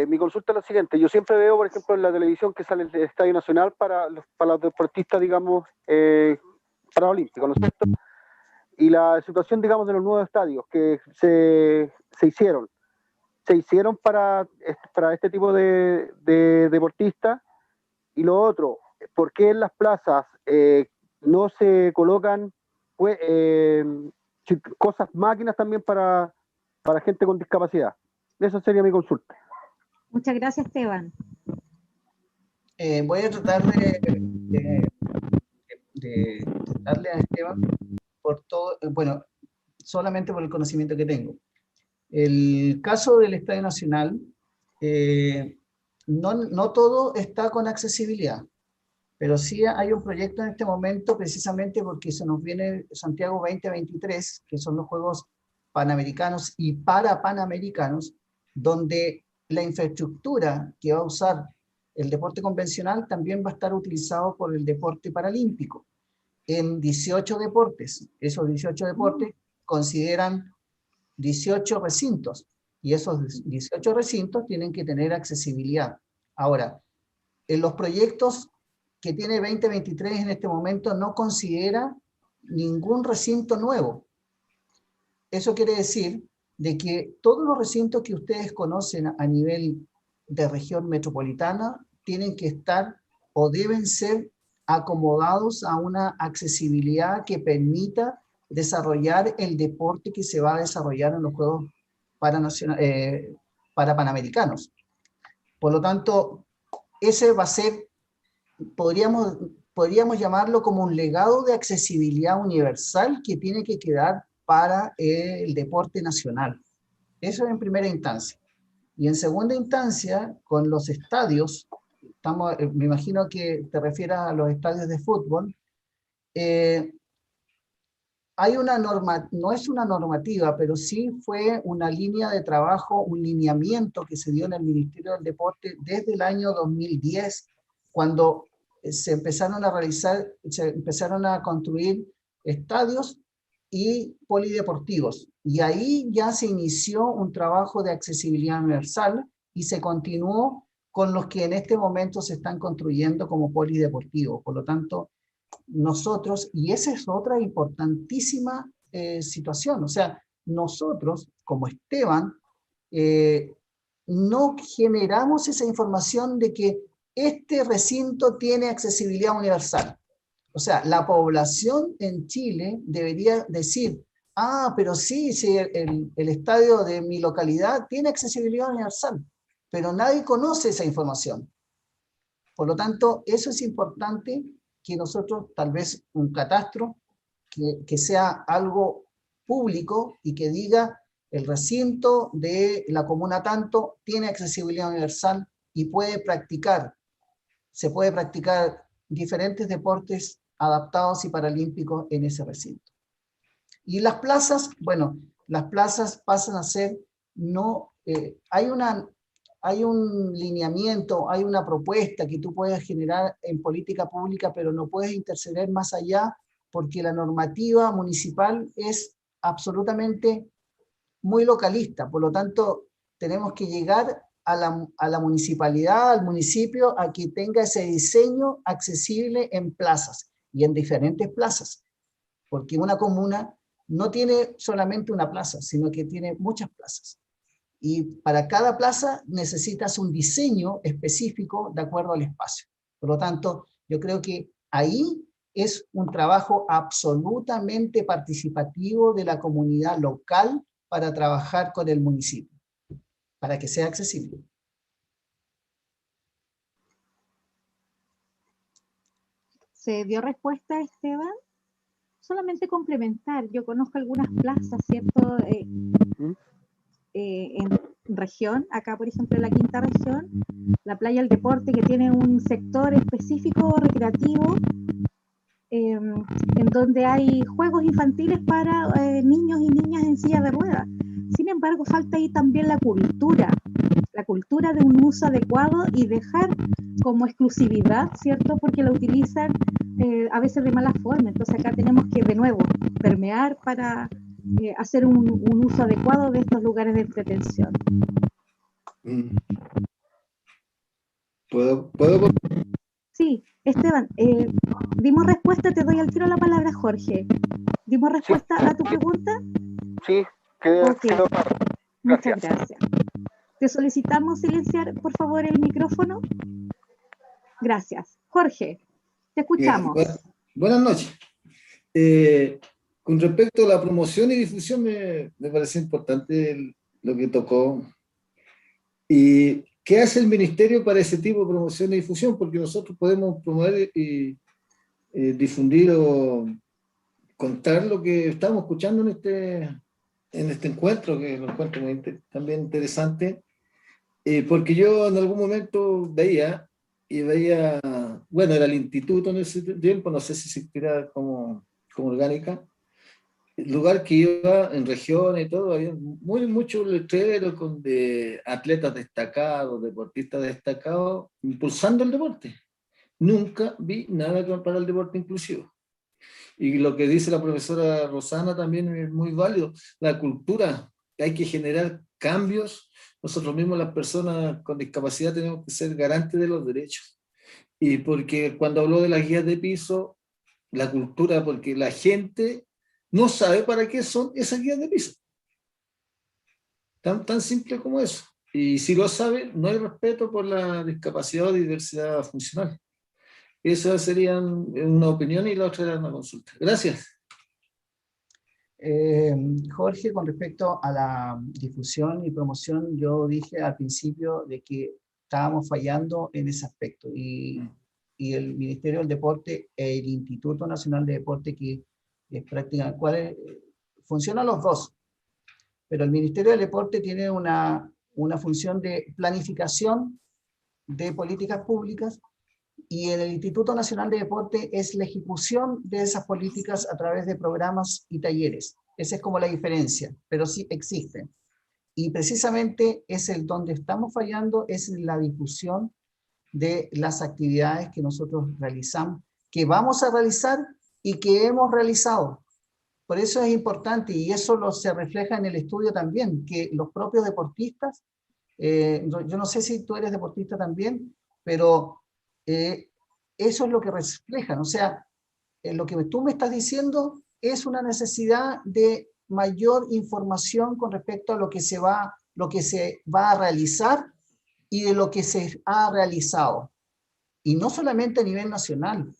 mi consulta es la siguiente. Yo siempre veo, por ejemplo, en la televisión que sale el Estadio Nacional para los deportistas, digamos, paralímpicos, ¿no es cierto? Y la situación, digamos, de los nuevos estadios que se hicieron. Se hicieron para este tipo de deportistas. Y lo otro, ¿por qué en las plazas no se colocan cosas, máquinas también para gente con discapacidad? Esa sería mi consulta. Muchas gracias, Esteban. Voy a tratar de darle a Esteban por todo, bueno, solamente por el conocimiento que tengo. El caso del Estadio Nacional, no todo está con accesibilidad, pero sí hay un proyecto en este momento precisamente porque se nos viene Santiago 2023, que son los Juegos Panamericanos y Parapanamericanos, donde la infraestructura que va a usar el deporte convencional también va a estar utilizado por el deporte paralímpico en 18 deportes. Esos 18 deportes consideran 18 recintos, y esos 18 recintos tienen que tener accesibilidad. Ahora, en los proyectos que tiene 2023 en este momento no considera ningún recinto nuevo. Eso quiere decir de que todos los recintos que ustedes conocen a nivel de región metropolitana tienen que estar o deben ser acomodados a una accesibilidad que permita desarrollar el deporte que se va a desarrollar en los Juegos Parapanamericanos. Por lo tanto, ese va a ser, podríamos llamarlo como un legado de accesibilidad universal que tiene que quedar para el deporte nacional. Eso en primera instancia. Y en segunda instancia, con los estadios, me imagino que te refieres a los estadios de fútbol, hay una norma, no es una normativa, pero sí fue una línea de trabajo, un lineamiento que se dio en el Ministerio del Deporte desde el año 2010, cuando se empezaron a construir estadios y polideportivos. Y ahí ya se inició un trabajo de accesibilidad universal y se continuó con los que en este momento se están construyendo como polideportivos. Por lo tanto, nosotros, y esa es otra importantísima situación, o sea, nosotros como Esteban no generamos esa información de que este recinto tiene accesibilidad universal. O sea, la población en Chile debería decir, ah, pero sí, el estadio de mi localidad tiene accesibilidad universal, pero nadie conoce esa información. Por lo tanto, eso es importante que nosotros, tal vez un catastro, que sea algo público y que diga el recinto de la comuna tanto tiene accesibilidad universal y se puede practicar diferentes deportes adaptados y paralímpicos en ese recinto. Y las plazas, bueno, las plazas pasan a ser, hay un lineamiento, hay una propuesta que tú puedes generar en política pública, pero no puedes interceder más allá porque la normativa municipal es absolutamente muy localista. Por lo tanto, tenemos que llegar a la municipalidad, al municipio, a que tenga ese diseño accesible en plazas y en diferentes plazas. Porque una comuna no tiene solamente una plaza, sino que tiene muchas plazas. Y para cada plaza necesitas un diseño específico de acuerdo al espacio. Por lo tanto, yo creo que ahí es un trabajo absolutamente participativo de la comunidad local para trabajar con el municipio, para que sea accesible. ¿Se dio respuesta, Esteban? Solamente complementar, yo conozco algunas plazas, ¿cierto? En región, acá por ejemplo en la quinta región, la Playa del Deporte, que tiene un sector específico recreativo, en donde hay juegos infantiles para niños y niñas en silla de ruedas. Sin embargo, falta ahí también la cultura de un uso adecuado y dejar como exclusividad, ¿cierto? Porque la utilizan a veces de mala forma. Entonces acá tenemos que, de nuevo, permear para hacer un uso adecuado de estos lugares de entretención. ¿Puedo? Sí, Esteban, ¿dimos respuesta? Te doy al tiro la palabra, Jorge. ¿Dimos respuesta a tu pregunta? Sí, quedó claro. Muchas Gracias. gracias. Te solicitamos silenciar, por favor, el micrófono. Gracias. Jorge, te escuchamos. Buenas noches. Con respecto a la promoción y difusión, me parece importante lo que tocó. ¿Y qué hace el Ministerio para ese tipo de promoción y difusión? Porque nosotros podemos promover y difundir o contar lo que estamos escuchando en este encuentro, que lo encuentro también interesante, porque yo en algún momento veía, bueno, era el instituto en ese tiempo, no sé si existirá como orgánica, el lugar que iba en regiones y todo, había muchos letreros de atletas destacados, deportistas destacados, impulsando el deporte. Nunca vi nada para el deporte inclusivo. Y lo que dice la profesora Rosana también es muy válido. La cultura, hay que generar cambios. Nosotros mismos, las personas con discapacidad, tenemos que ser garantes de los derechos. Y porque cuando habló de las guías de piso, la cultura, porque la gente no sabe para qué son esas guías de piso. Tan simple como eso. Y si lo sabe, no hay respeto por la discapacidad o diversidad funcional. Esa sería una opinión y la otra era una consulta. Gracias. Jorge, con respecto a la difusión y promoción, yo dije al principio de que estábamos fallando en ese aspecto y el Ministerio del Deporte e el Instituto Nacional de Deporte, que es prácticamente, funcionan los dos, pero el Ministerio del Deporte tiene una función de planificación de políticas públicas y el Instituto Nacional de Deporte es la ejecución de esas políticas a través de programas y talleres. Esa es como la diferencia, pero sí existen. Y precisamente es el donde estamos fallando, es en la difusión de las actividades que nosotros realizamos, que vamos a realizar y que hemos realizado. Por eso es importante, y eso se refleja en el estudio también, que los propios deportistas, yo no sé si tú eres deportista también, pero eso es lo que reflejan. O sea, lo que tú me estás diciendo es una necesidad de mayor información con respecto a lo que se va a realizar y de lo que se ha realizado. Y no solamente a nivel nacional,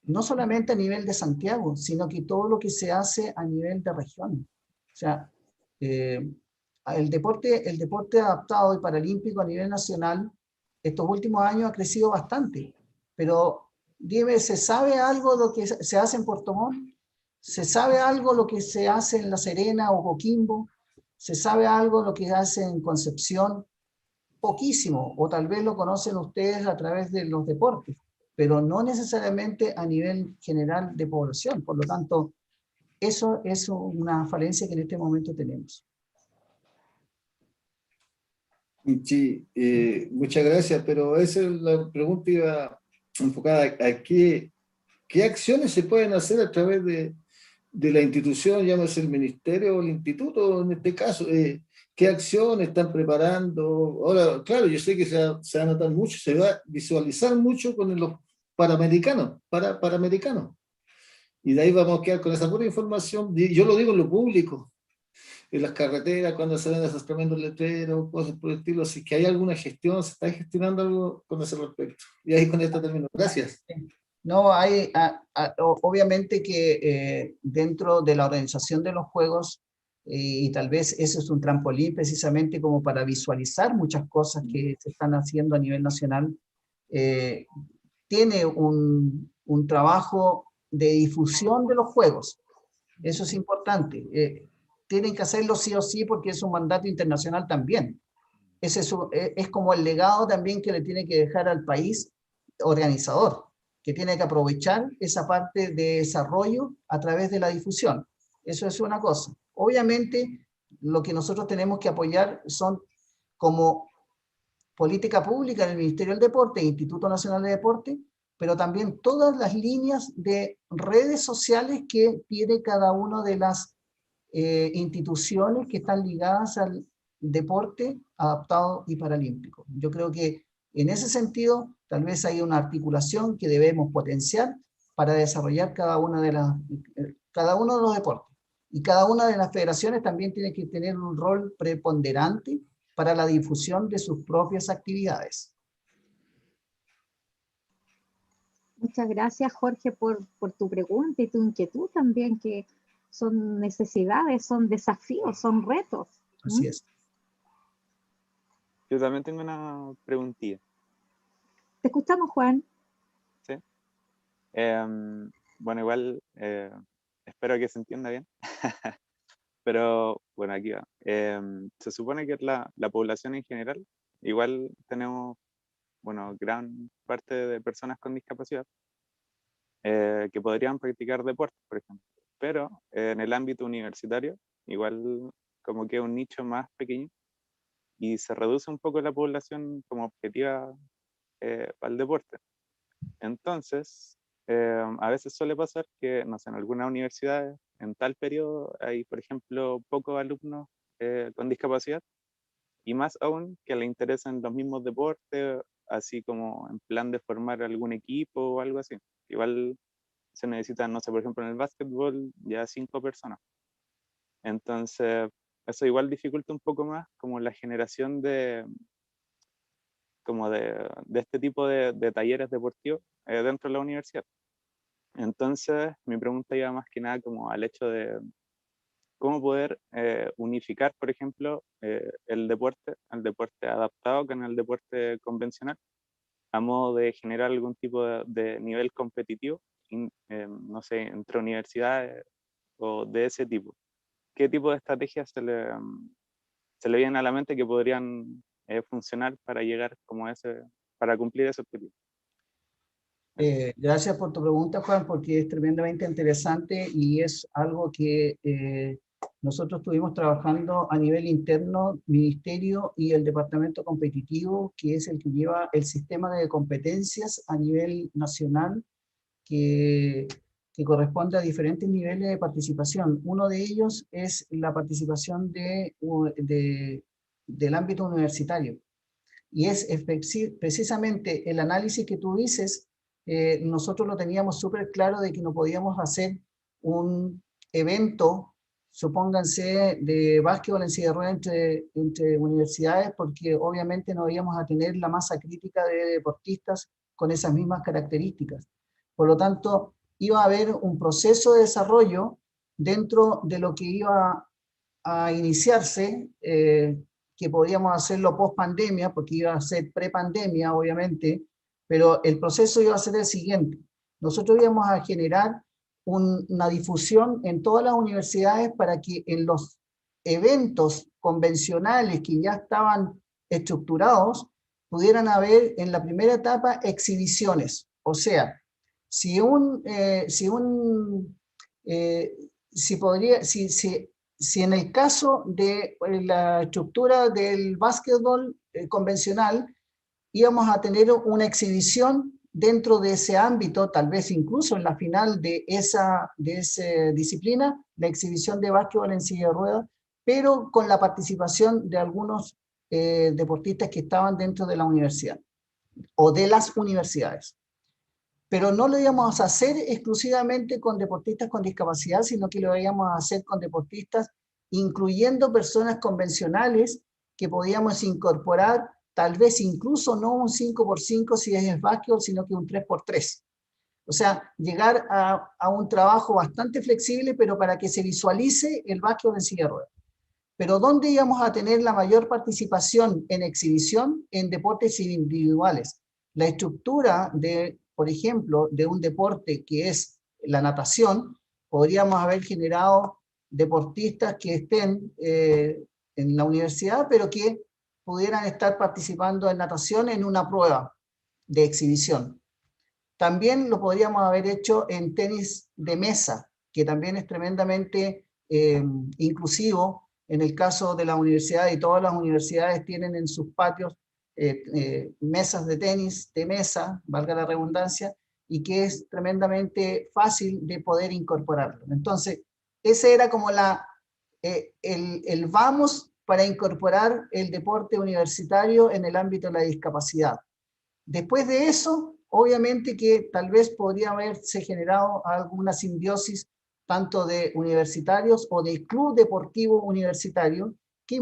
no solamente a nivel de Santiago, sino que todo lo que se hace a nivel de región. O sea, el deporte adaptado y paralímpico a nivel nacional, estos últimos años ha crecido bastante. Pero dime, ¿se sabe algo de lo que se hace en Puerto Montt? ¿Se sabe algo de lo que se hace en La Serena o Coquimbo? ¿Se sabe algo de lo que se hace en Concepción? Poquísimo, o tal vez lo conocen ustedes a través de los deportes, pero no necesariamente a nivel general de población. Por lo tanto, eso es una falencia que en este momento tenemos. Sí, muchas gracias, pero esa es la pregunta iba enfocada a qué acciones se pueden hacer a través de la institución, llámese el ministerio o el instituto, en este caso, qué acciones están preparando. Ahora, claro, yo sé que se va a notar mucho, se va a visualizar mucho con los panamericanos, y de ahí vamos a quedar con esa pura información. Yo lo digo en lo público, en las carreteras, cuando se ven esos tremendos letreros, cosas por el estilo. Así que hay alguna gestión, se está gestionando algo con ese respecto. Y ahí con esto termino. Gracias. No, hay, obviamente que dentro de la organización de los Juegos, y tal vez eso es un trampolín precisamente como para visualizar muchas cosas que se están haciendo a nivel nacional, tiene un trabajo de difusión de los juegos. Eso es importante. Tienen que hacerlo sí o sí porque es un mandato internacional también. Es como el legado también que le tiene que dejar al país organizador, que tiene que aprovechar esa parte de desarrollo a través de la difusión. Eso es una cosa. Obviamente, lo que nosotros tenemos que apoyar son como política pública en el Ministerio del Deporte, Instituto Nacional de Deporte, pero también todas las líneas de redes sociales que tiene cada una de las instituciones que están ligadas al deporte adaptado y paralímpico. Yo creo que en ese sentido tal vez hay una articulación que debemos potenciar para desarrollar cada uno de los deportes. Y cada una de las federaciones también tiene que tener un rol preponderante para la difusión de sus propias actividades. Muchas gracias, Jorge, por tu pregunta y tu inquietud también, que son necesidades, son desafíos, son retos. Así es. Yo también tengo una preguntilla. Te escuchamos, Juan. ¿Sí? Bueno, igual espero que se entienda bien. Pero bueno, aquí va. Se supone que la población en general, igual tenemos, bueno, gran parte de personas con discapacidad que podrían practicar deporte, por ejemplo. Pero en el ámbito universitario, igual como que es un nicho más pequeño y se reduce un poco la población como objetiva para el deporte. Entonces, a veces suele pasar que, no sé, en algunas universidades, en tal periodo hay, por ejemplo, pocos alumnos con discapacidad, y más aún que le interesen los mismos deportes, así como en plan de formar algún equipo o algo así. Igual se necesitan, no sé, por ejemplo, en el básquetbol ya 5 personas. Entonces, eso igual dificulta un poco más como la generación de este tipo de talleres deportivos dentro de la universidad. Entonces, mi pregunta iba más que nada como al hecho de cómo poder unificar, por ejemplo, el deporte adaptado con el deporte convencional, a modo de generar algún tipo de nivel competitivo, no sé, entre universidades o de ese tipo. ¿Qué tipo de estrategias se le vienen a la mente que podrían funcionar para llegar para cumplir ese objetivo? Gracias por tu pregunta, Juan, porque es tremendamente interesante y es algo que nosotros estuvimos trabajando a nivel interno, Ministerio y el Departamento Competitivo, que es el que lleva el sistema de competencias a nivel nacional, que corresponde a diferentes niveles de participación. Uno de ellos es la participación del ámbito universitario. Y es precisamente el análisis que tú dices. Nosotros lo teníamos súper claro de que no podíamos hacer un evento, supónganse, de básquetbol en silla de ruedas entre universidades, porque obviamente no íbamos a tener la masa crítica de deportistas con esas mismas características. Por lo tanto, iba a haber un proceso de desarrollo dentro de lo que iba a iniciarse, que podíamos hacerlo post pandemia, porque iba a ser pre-pandemia, obviamente, pero el proceso iba a ser el siguiente. Nosotros íbamos a generar una difusión en todas las universidades para que en los eventos convencionales que ya estaban estructurados, pudieran haber en la primera etapa exhibiciones. O sea, si en el caso de la estructura del básquetbol convencional, íbamos a tener una exhibición dentro de ese ámbito, tal vez incluso en la final de esa disciplina, la exhibición de básquetbol en silla de ruedas, pero con la participación de algunos deportistas que estaban dentro de la universidad o de las universidades. Pero no lo íbamos a hacer exclusivamente con deportistas con discapacidad, sino que lo íbamos a hacer con deportistas, incluyendo personas convencionales que podíamos incorporar, tal vez incluso no un 5x5 si es básquetbol, sino que un 3x3. O sea, llegar a un trabajo bastante flexible, pero para que se visualice el básquetbol en silla de ruedas. Pero ¿dónde íbamos a tener la mayor participación en exhibición? En deportes individuales. La estructura de por ejemplo, de un deporte que es la natación, podríamos haber generado deportistas que estén en la universidad, pero que pudieran estar participando en natación en una prueba de exhibición. También lo podríamos haber hecho en tenis de mesa, que también es tremendamente inclusivo. En el caso de la universidad, y todas las universidades tienen en sus patios mesas de tenis de mesa, valga la redundancia, y que es tremendamente fácil de poder incorporarlo. Entonces, ese era como el vamos para incorporar el deporte universitario en el ámbito de la discapacidad. Después de eso, obviamente que tal vez podría haberse generado alguna simbiosis tanto de universitarios o de club deportivo universitario que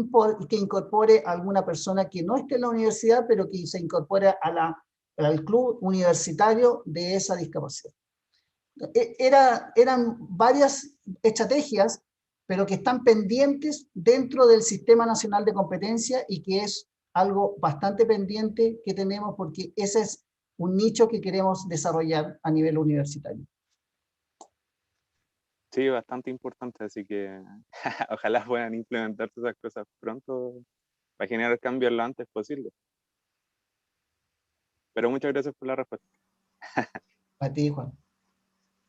incorpore a alguna persona que no esté en la universidad, pero que se incorpore al club universitario de esa discapacidad. Eran varias estrategias, pero que están pendientes dentro del Sistema Nacional de Competencia y que es algo bastante pendiente que tenemos porque ese es un nicho que queremos desarrollar a nivel universitario. Sí, bastante importante, así que ojalá puedan implementar esas cosas pronto para generar cambios lo antes posible. Pero muchas gracias por la respuesta. A ti, Juan.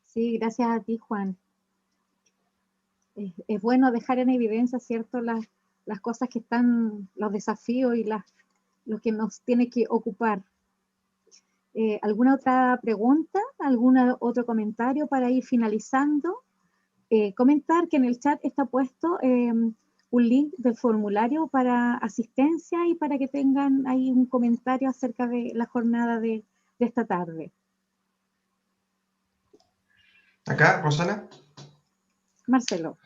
Sí, gracias a ti, Juan. Es bueno dejar en evidencia, ¿cierto?, las cosas que están, los desafíos y lo que nos tiene que ocupar. ¿Alguna otra pregunta? ¿Algún otro comentario para ir finalizando? Comentar que en el chat está puesto un link del formulario para asistencia y para que tengan ahí un comentario acerca de la jornada de esta tarde. ¿Acá, Rosana? Marcelo.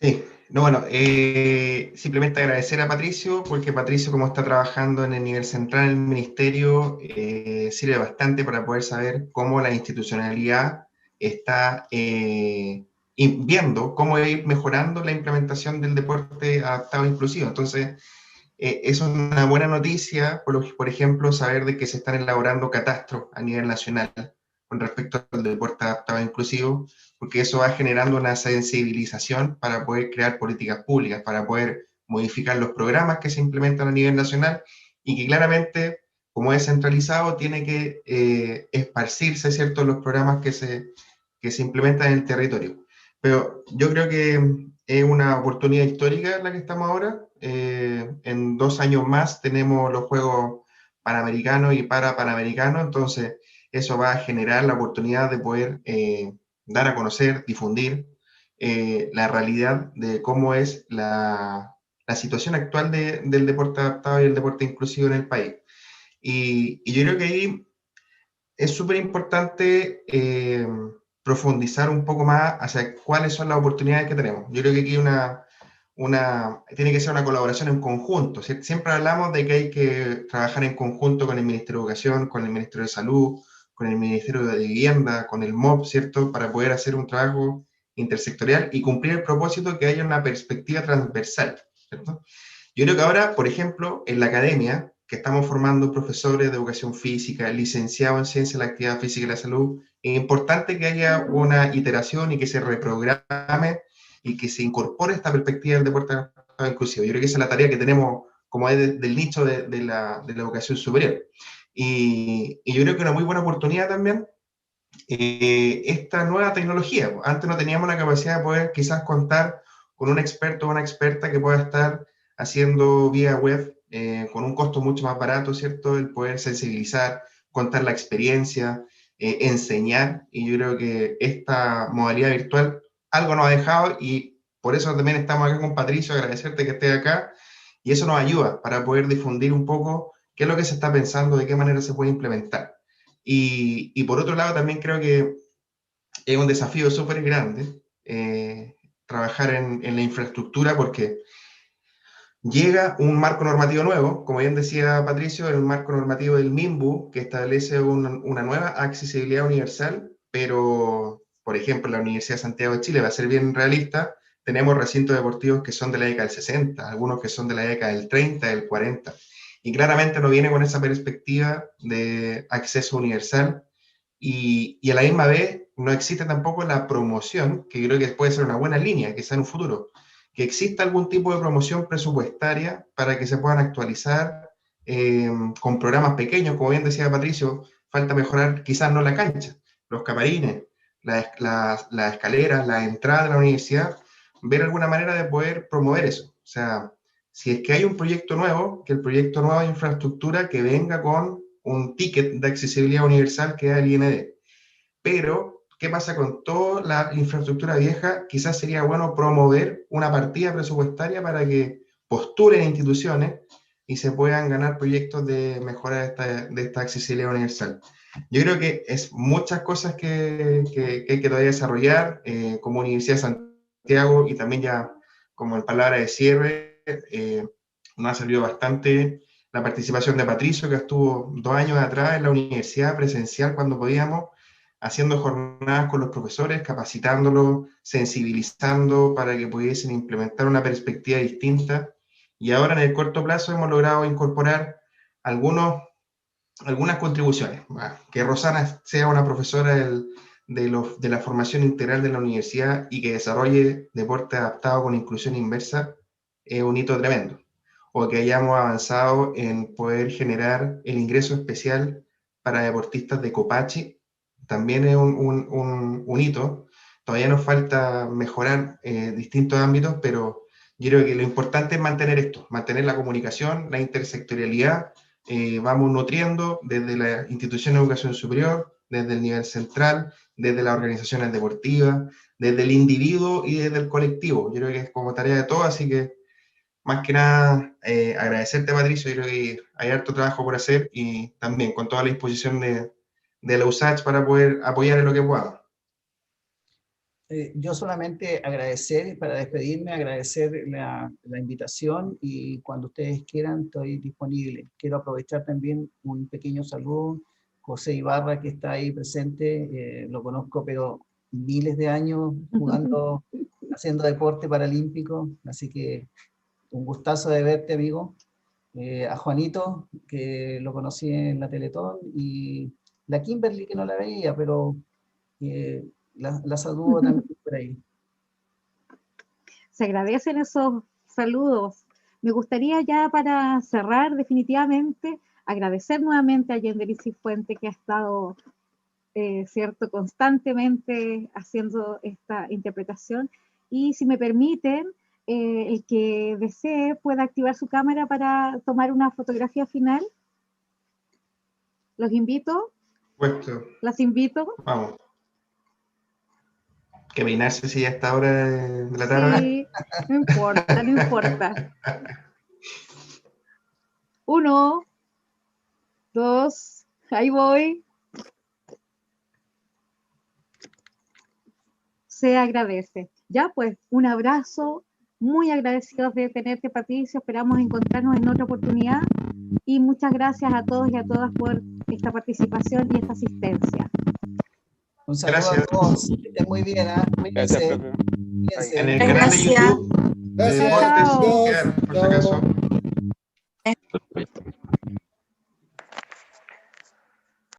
Sí, no, bueno, simplemente agradecer a Patricio, porque Patricio, como está trabajando en el nivel central del ministerio, sirve bastante para poder saber cómo la institucionalidad está viendo cómo ir mejorando la implementación del deporte adaptado e inclusivo. Entonces, es una buena noticia, por ejemplo, saber de que se están elaborando catastros a nivel nacional con respecto al deporte adaptado e inclusivo, porque eso va generando una sensibilización para poder crear políticas públicas, para poder modificar los programas que se implementan a nivel nacional y que claramente, como es centralizado, tiene que esparcirse, ¿cierto?, los programas que se implementan en el territorio. Pero yo creo que es una oportunidad histórica la que estamos ahora. En 2 años más tenemos los Juegos Panamericanos y Parapanamericanos, entonces eso va a generar la oportunidad de poder dar a conocer, difundir la realidad de cómo es la situación actual del deporte adaptado y el deporte inclusivo en el país. Y yo creo que ahí es súper importante profundizar un poco más hacia cuáles son las oportunidades que tenemos. Yo creo que aquí tiene que ser una colaboración en conjunto. Siempre hablamos de que hay que trabajar en conjunto con el Ministerio de Educación, con el Ministerio de Salud, con el Ministerio de Vivienda, con el MOP, ¿cierto?, para poder hacer un trabajo intersectorial y cumplir el propósito que haya una perspectiva transversal, ¿cierto? Yo creo que ahora, por ejemplo, en la academia, que estamos formando profesores de educación física, licenciados en ciencia de la actividad física y la salud, es importante que haya una iteración y que se reprograme y que se incorpore esta perspectiva del deporte inclusivo. Yo creo que esa es la tarea que tenemos como es del nicho de la educación superior. Y yo creo que una muy buena oportunidad también esta nueva tecnología. Antes no teníamos la capacidad de poder quizás contar con un experto o una experta que pueda estar haciendo vía web con un costo mucho más barato, ¿cierto? El poder sensibilizar, contar la experiencia, enseñar, y yo creo que esta modalidad virtual algo nos ha dejado y por eso también estamos acá con Patricio, agradecerte que estés acá, y eso nos ayuda para poder difundir un poco qué es lo que se está pensando, de qué manera se puede implementar. Y por otro lado también creo que es un desafío súper grande trabajar en la infraestructura porque llega un marco normativo nuevo, como bien decía Patricio, el marco normativo del MIMBU, que establece una nueva accesibilidad universal, pero, por ejemplo, la Universidad de Santiago de Chile, va a ser bien realista, tenemos recintos deportivos que son de la década del 60, algunos que son de la década del 30, del 40, y claramente no viene con esa perspectiva de acceso universal, y a la misma vez no existe tampoco la promoción, que creo que puede ser una buena línea, quizá en un futuro, que exista algún tipo de promoción presupuestaria para que se puedan actualizar con programas pequeños, como bien decía Patricio, falta mejorar quizás no la cancha, los camarines, las escaleras, la entrada de la universidad, ver alguna manera de poder promover eso. O sea, si es que hay un proyecto nuevo, que el proyecto nuevo de infraestructura que venga con un ticket de accesibilidad universal que es el IND. Pero, ¿qué pasa con toda la infraestructura vieja? Quizás sería bueno promover una partida presupuestaria para que postulen instituciones y se puedan ganar proyectos de mejora de esta accesibilidad universal. Yo creo que es muchas cosas que hay que todavía desarrollar como Universidad de Santiago, y también ya como en palabra de cierre, nos ha servido bastante la participación de Patricio, que estuvo 2 años atrás en la universidad presencial cuando podíamos, haciendo jornadas con los profesores, capacitándolos, sensibilizando para que pudiesen implementar una perspectiva distinta. Y ahora en el corto plazo hemos logrado incorporar algunas contribuciones. Que Rosana sea una profesora de la formación integral de la universidad y que desarrolle deporte adaptado con inclusión inversa es un hito tremendo. O que hayamos avanzado en poder generar el ingreso especial para deportistas de Copachi, también es un hito. Todavía nos falta mejorar distintos ámbitos, pero yo creo que lo importante es mantener esto, mantener la comunicación, la intersectorialidad. Vamos nutriendo desde la institución de educación superior, desde el nivel central, desde las organizaciones deportivas, desde el individuo y desde el colectivo. Yo creo que es como tarea de todos, así que más que nada agradecerte, Patricio. Yo creo que hay harto trabajo por hacer y también con toda la disposición de la USACH para poder apoyar en lo que podamos. Yo solamente agradecer, para despedirme, agradecer la invitación, y cuando ustedes quieran estoy disponible. Quiero aprovechar también un pequeño saludo. José Ibarra, que está ahí presente, lo conozco pero miles de años jugando, haciendo deporte paralímpico, así que un gustazo de verte, amigo. A Juanito, que lo conocí en la Teletón, y la Kimberly, que no la veía, pero la saludo también por ahí. Se agradecen esos saludos. Me gustaría ya para cerrar definitivamente agradecer nuevamente a Yenderi Cifuente, que ha estado cierto, constantemente haciendo esta interpretación, y si me permiten, el que desee pueda activar su cámara para tomar una fotografía final. Los invito. Puesto. Las invito. Vamos. Que peinarse si ya está hora de la tarde. Sí, no importa, no importa. 1, 2, ahí voy. Se agradece. Ya pues, un abrazo, muy agradecidos de tenerte, Patricio. Esperamos encontrarnos en otra oportunidad, y muchas gracias a todos y a todas por esta participación y esta asistencia. Un saludo Gracias. a todos, que estén muy bien, ¿eh? Gracias, Cuídense. profe. Cuídense. En el canal de YouTube de Gracias. Deportes, Chao. por si acaso. Perfecto.